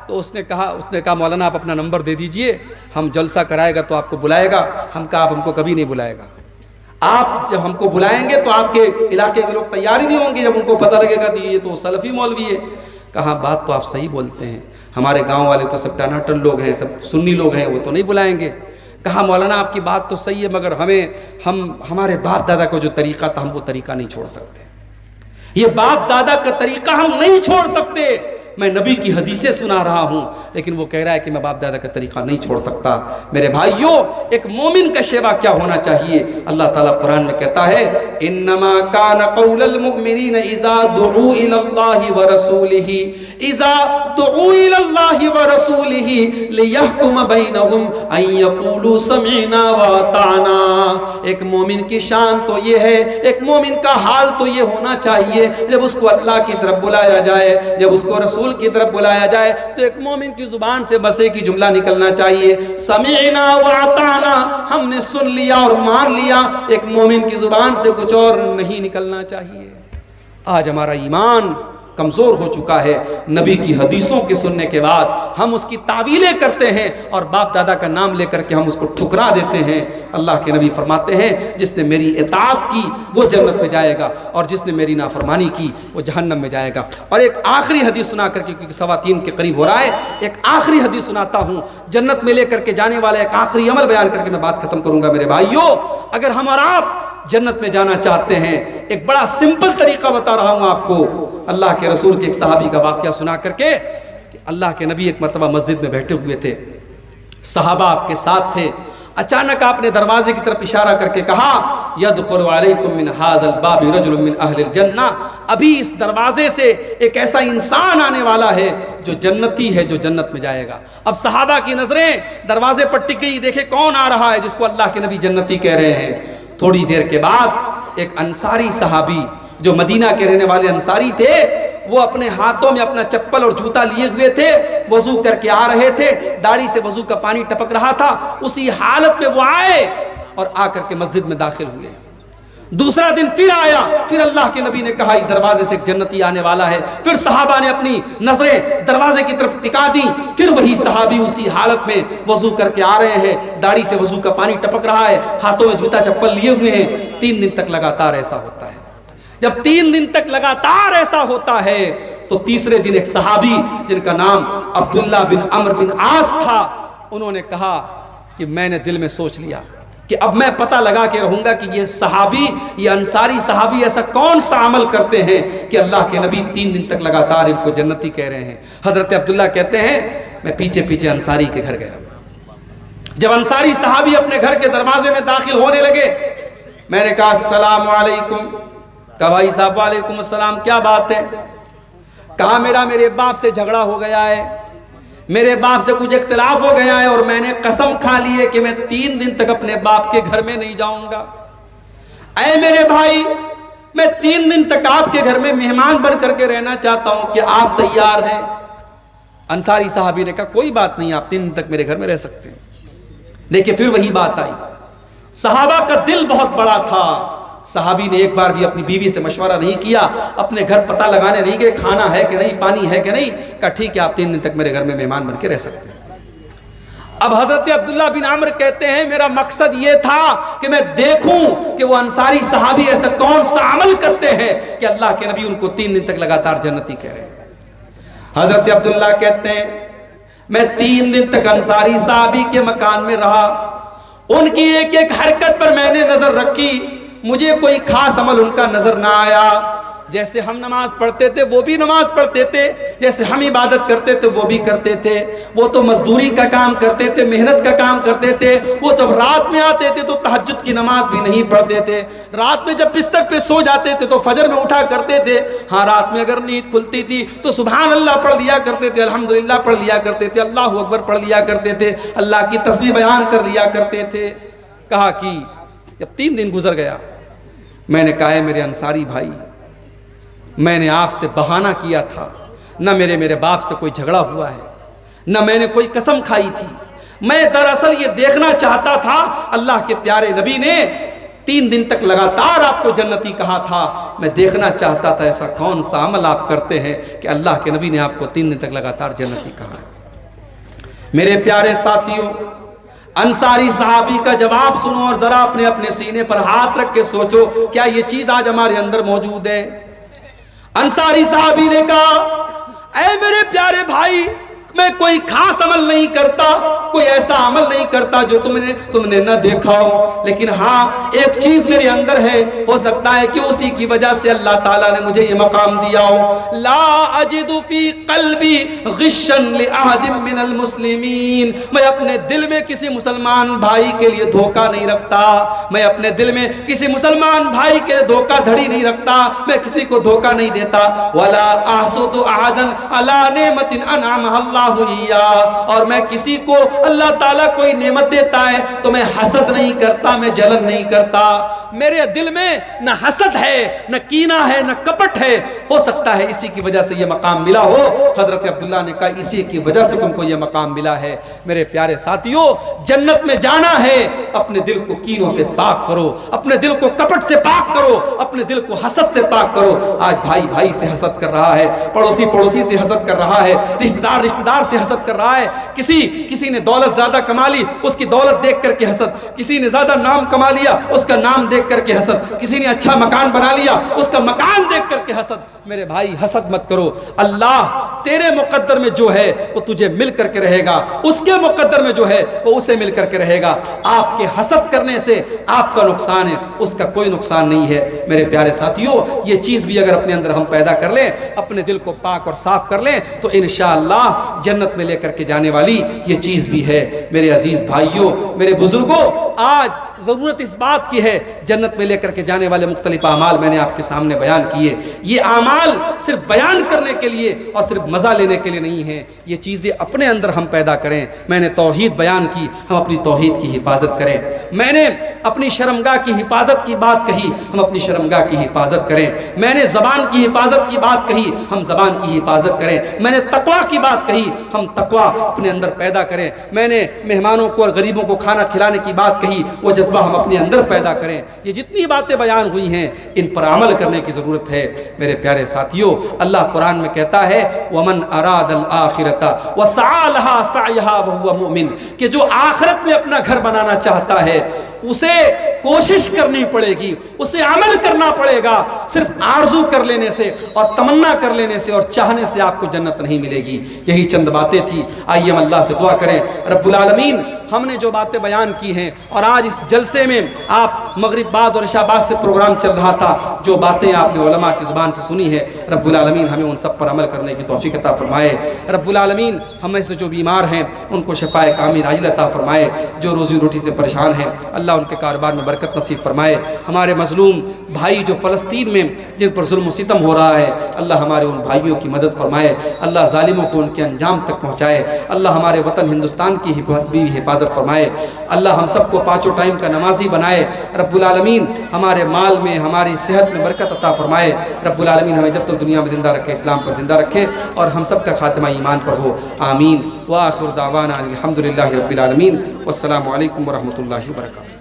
تو اس نے کہا مولانا آپ اپنا نمبر دے دیجئے، ہم جلسہ کرائے گا تو آپ کو بلائے گا۔ ہم کہا آپ ہم کو کبھی نہیں بلائے گا، آپ جب ہم کو بلائیں گے تو آپ کے علاقے کے لوگ تیار ہی نہیں ہوں گے جب ان کو پتہ لگے گا کہ یہ تو سلفی مولوی ہے۔ کہا بات تو آپ صحیح بولتے ہیں، ہمارے گاؤں والے تو سب ٹناٹن لوگ ہیں، سب سنی لوگ ہیں، وہ تو نہیں بلائیں گے۔ کہا مولانا آپ کی بات تو صحیح ہے مگر ہمارے باپ دادا کا جو طریقہ تھا ہم وہ طریقہ نہیں چھوڑ سکتے، یہ باپ دادا کا طریقہ ہم نہیں چھوڑ سکتے۔ میں نبی کی حدیثیں سنا رہا ہوں لیکن وہ کہہ رہا ہے کہ میں باپ دادا کا طریقہ نہیں چھوڑ سکتا۔ میرے بھائیوں، ایک مومن کا شیوا کیا ہونا چاہیے؟ اللہ تعالیٰ قرآن میں کہتا ہے انما کان قول المؤمنین اذا دعوا الی اللہ ورسولہ لیحکم بینہم ان یقولوا سمعنا واطعنا۔ ایک مومن کی شان تو یہ ہے، ایک مومن کا حال تو یہ ہونا چاہیے، جب اس کو اللہ کی طرف بلایا جائے، جب اس کو رسول کی طرف بلایا جائے تو ایک مومن کی زبان سے بس ایک ہی جملہ نکلنا چاہیے، سمعنا واطعنا، ہم نے سن لیا اور مان لیا۔ ایک مومن کی زبان سے کچھ اور نہیں نکلنا چاہیے۔ آج ہمارا ایمان کمزور ہو چکا ہے، نبی کی حدیثوں کے سننے کے بعد ہم اس کی تعویلیں کرتے ہیں اور باپ دادا کا نام لے کر کے ہم اس کو ٹھکرا دیتے ہیں۔ اللہ کے نبی فرماتے ہیں جس نے میری اطاعت کی وہ جنت میں جائے گا اور جس نے میری نافرمانی کی وہ جہنم میں جائے گا۔ اور ایک آخری حدیث سنا کر کے، کیونکہ 3:15 کے قریب ہو رہا ہے، ایک آخری حدیث سناتا ہوں، جنت میں لے کر کے جانے والا ایک آخری عمل بیان کر کے میں بات ختم کروں گا۔ میرے بھائیوں، اگر ہم اور آپ جنت میں جانا چاہتے ہیں، ایک بڑا سمپل طریقہ بتا رہا ہوں آپ کو، اللہ کے رسول کے ایک صحابی کا واقعہ سنا کر کے کہ اللہ کے نبی ایک مرتبہ مسجد میں بیٹھے ہوئے تھے، صحابہ آپ کے ساتھ تھے. اچانک آپ نے دروازے کی طرف اشارہ کر کے کہا یدخل علیکم من ھذا الباب رجل من اہل الجنہ، ابھی اس دروازے سے ایک ایسا انسان آنے والا ہے جو جنتی ہے، جو جنت میں جائے گا. اب صحابہ کی نظریں دروازے پر ٹک گئی، دیکھے کون آ رہا ہے جس کو اللہ کے نبی جنتی کہہ رہے ہیں. تھوڑی دیر کے بعد ایک انصاری صحابی جو مدینہ کے رہنے والے انصاری تھے، وہ اپنے ہاتھوں میں اپنا چپل اور جوتا لیے ہوئے تھے، وضو کر کے آ رہے تھے، داڑھی سے وضو کا پانی ٹپک رہا تھا. اسی حالت میں وہ آئے اور آ کر کے مسجد میں داخل ہوئے. دوسرا دن پھر آیا، پھر اللہ کے نبی نے کہا اس دروازے سے ایک جنتی آنے والا ہے. پھر صحابہ نے اپنی نظریں دروازے کی طرف ٹکا دی. پھر وہی صحابی اسی حالت میں وضو کر کے آ رہے ہیں، داڑھی سے وضو کا پانی ٹپک رہا ہے، ہاتھوں میں جوتا چپل لیے ہوئے ہیں. 3 دن تک لگاتار ایسا ہوتا ہے. جب 3 دن تک لگاتار ایسا ہوتا ہے تو تیسرے دن ایک صحابی جن کا نام عبداللہ بن عمرو بن عاص تھا، انہوں نے کہا کہ میں نے دل میں سوچ لیا کہ اب میں پتہ لگا کے رہوں گا کہ یہ صحابی، یہ انصاری صحابی ایسا کون سا عمل کرتے ہیں کہ اللہ کے نبی 3 دن تک لگاتار ان کو جنتی کہہ رہے ہیں. حضرت عبداللہ کہتے ہیں میں پیچھے پیچھے انصاری کے گھر گیا. جب انصاری صحابی اپنے گھر کے دروازے میں داخل ہونے لگے، میں نے کہا السلام علیکم. کہا بھائی صاحب وعلیکم السلام، کیا بات ہے؟ کہا میرے باپ سے جھگڑا ہو گیا ہے، میرے باپ سے کچھ اختلاف ہو گیا ہے اور میں نے قسم کھا لی ہے کہ میں 3 دن تک اپنے باپ کے گھر میں نہیں جاؤں گا. اے میرے بھائی، میں 3 دن تک آپ کے گھر میں مہمان بن کر کے رہنا چاہتا ہوں، کہ آپ تیار ہیں؟ انصاری صحابی نے کہا کوئی بات نہیں، آپ 3 دن تک میرے گھر میں رہ سکتے ہیں. دیکھیں پھر وہی بات آئی. صحابہ کا دل بہت بڑا تھا. صحابی نے ایک بار بھی اپنی بیوی سے مشورہ نہیں کیا، اپنے گھر پتہ لگانے نہیں گئے کھانا ہے کہ نہیں، پانی ہے کہ نہیں. کہا ٹھیک ہے آپ 3 دن تک میرے گھر میں مہمان بن کے رہ سکتے ہیں. اب حضرت عبداللہ بن عمرو کہتے ہیں میرا مقصد یہ تھا کہ میں دیکھوں کہ وہ انصاری صحابی ایسا کون سا عمل کرتے ہیں کہ اللہ کے نبی ان کو 3 دن تک لگاتار جنتی کہہ رہے ہیں. حضرت عبداللہ کہتے ہیں میں 3 دن تک انصاری صحابی کے مکان میں رہا. ان کی ایک ایک حرکت پر میں نے نظر رکھی. مجھے کوئی خاص عمل ان کا نظر نہ آیا. جیسے ہم نماز پڑھتے تھے وہ بھی نماز پڑھتے تھے، جیسے ہم عبادت کرتے تھے وہ بھی کرتے تھے. وہ تو مزدوری کا کام کرتے تھے، محنت کا کام کرتے تھے. وہ جب رات میں آتے تھے تو تہجد کی نماز بھی نہیں پڑھتے تھے. رات میں جب بستر پہ سو جاتے تھے تو فجر میں اٹھا کرتے تھے. ہاں رات میں اگر نیند کھلتی تھی تو سبحان اللہ پڑھ لیا کرتے تھے، الحمدللہ پڑھ لیا کرتے تھے، اللہ اکبر پڑھ لیا کرتے تھے، اللہ کی تسبیح بیان کر لیا کرتے تھے. کہا کہ جب 3 دن گزر گیا، میں نے کہا ہے میرے انصاری بھائی، میں نے آپ سے بہانہ کیا تھا، نہ میرے باپ سے کوئی جھگڑا ہوا ہے، نہ میں نے کوئی قسم کھائی تھی. میں دراصل یہ دیکھنا چاہتا تھا، اللہ کے پیارے نبی نے 3 دن تک لگاتار آپ کو جنتی کہا تھا. میں دیکھنا چاہتا تھا ایسا کون سا عمل آپ کرتے ہیں کہ اللہ کے نبی نے آپ کو 3 دن تک لگاتار جنتی کہا ہے. میرے پیارے ساتھیوں، انصاری صحابی کا جواب سنو اور ذرا اپنے اپنے سینے پر ہاتھ رکھ کے سوچو کیا یہ چیز آج ہمارے اندر موجود ہے؟ انصاری صحابی نے کہا اے میرے پیارے بھائی، میں کوئی خاص عمل نہیں کرتا، کوئی ایسا عمل نہیں کرتا جو تم نے نہ دیکھا ہو، لیکن ہاں ایک چیز میرے اندر ہے، ہو سکتا ہے کہ اسی کی وجہ سے اللہ تعالیٰ نے مجھے یہ مقام دیا ہو. لا اجد فی قلبی غشا لأحد من المسلمین، میں اپنے دل میں کسی مسلمان بھائی کے لیے دھوکہ نہیں رکھتا، میں اپنے دل میں کسی مسلمان بھائی کے لیے دھوکہ دھڑی نہیں رکھتا، میں کسی کو دھوکہ نہیں دیتا. ولا احسد احدا علی نعمت انعمها اللہ، اور میں کسی کو اللہ تعالیٰ کوئی نعمت دیتا ہے تو میں حسد نہیں کرتا، میں جلن نہیں کرتا. میرے دل میں نہ حسد ہے، نہ کینہ ہے، نہ کپٹ ہے. ہو سکتا ہے اسی کی وجہ سے یہ مقام ملا ہو. حضرت عبداللہ نے کہا اسی کی وجہ سے تم کو یہ مقام ملا ہے. میرے پیارے ساتھیوں، جنت میں جانا ہے، اپنے دل کو کینوں سے پاک کرو، اپنے دل کو کپٹ سے پاک کرو، اپنے دل کو حسد سے پاک کرو. آج بھائی بھائی سے حسد کر رہا ہے، پڑوسی سے حسد کر رہا ہے، رشتہ دار سے حسد کر رہا ہے. کسی نے دولت زیادہ کما لی، اس کی دولت دیکھ کر کے حسد. کسی نے زیادہ نام کما لیا، اس کا نام دیکھ کر کے حسد. کسی نے اچھا مکان بنا لیا، اس کا مکان دیکھ کر کے حسد. میرے بھائی حسد مت کرو، اللہ تیرے مقدر میں جو ہے وہ تجھے مل کر کے رہے گا، اس کے مقدر میں جو ہے وہ اسے مل کر کے رہے گا۔ آپ کے حسد کرنے سے آپ کا نقصان ہے، اس کا کوئی نقصان نہیں ہے۔ میرے پیارے ساتھیوں، یہ چیز بھی اگر اپنے اندر ہم پیدا کر لیں، اپنے دل کو پاک اور صاف کر لیں، تو انشاءاللہ جنت میں لے کر کے جانے والی یہ چیز بھی ہے۔ میرے عزیز بھائیوں، میرے بزرگوں، آج ضرورت اس بات کی ہے، جنت میں لے کر کے جانے والے مختلف اعمال میں نے آپ کے سامنے بیان کیے۔ یہ اعمال صرف بیان کرنے کے لیے اور صرف مزہ لینے کے لیے نہیں ہیں، یہ چیزیں اپنے اندر ہم پیدا کریں۔ میں نے توحید بیان کی، ہم اپنی توحید کی حفاظت کریں۔ میں نے اپنی شرمگاہ کی حفاظت کی بات کہی، ہم اپنی شرمگاہ کی حفاظت کریں۔ میں نے زبان کی حفاظت کی بات کہی، ہم زبان کی حفاظت کریں۔ میں نے تقویٰ کی بات کہی، ہم تقویٰ اپنے اندر پیدا کریں۔ میں نے مہمانوں کو اور غریبوں کو کھانا کھلانے کی بات کہی، وہ جذبہ ہم اپنے اندر پیدا کریں۔ یہ جتنی باتیں بیان ہوئی ہیں، ان پر عمل کرنے کی ضرورت ہے۔ میرے پیارے ساتھیوں، اللہ قرآن میں کہتا ہے وَمَنْ أَرَادَ الْآخِرَةَ وَسَعَى لَهَا سَعْيَهَا وَهُوَ مُؤْمِنٌ، کہ جو آخرت میں اپنا گھر بنانا چاہتا ہے اسے کوشش کرنی پڑے گی، اسے عمل کرنا پڑے گا۔ صرف آرزو کر لینے سے اور تمنا کر لینے سے اور چاہنے سے آپ کو جنت نہیں ملے گی۔ یہی چند باتیں تھی۔ آئیے ہم اللہ سے دعا کریں، رب العالمین ہم نے جو باتیں بیان کی ہیں، اور آج اس جلسے میں آپ مغرب بعد اور عشاء بعد سے پروگرام چل رہا تھا، جو باتیں آپ نے علماء کی زبان سے سنی ہے، رب العالمین ہمیں ان سب پر عمل کرنے کی توفیق عطا فرمائے۔ رب العالمین ہمیں سے جو بیمار ہیں ان کو شفائے کامل عاجل عطا فرمائے، جو روزی روٹی سے پریشان ہیں اللہ ان کے کاروبار میں برکت نصیب فرمائے۔ ہمارے مظلوم بھائی جو فلسطین میں جن پر ظلم و ستم ہو رہا ہے، اللہ ہمارے ان بھائیوں کی مدد فرمائے، اللہ ظالموں کو ان کے انجام تک پہنچائے، اللہ ہمارے وطن ہندوستان کی بھی حفاظت فرمائے، اللہ ہم سب کو پانچوں ٹائم کا نمازی بنائے، رب العالمین ہمارے مال میں ہماری صحت میں برکت عطا فرمائے، رب العالمین ہمیں جب تک دنیا میں زندہ رکھے، اسلام پر زندہ رکھے، اور ہم سب کا خاتمہ ایمان پر ہو، آمین۔ وآخر دعوانا الحمدللہ رب العالمین، والسلام علیکم ورحمۃ اللہ وبرکاتہ۔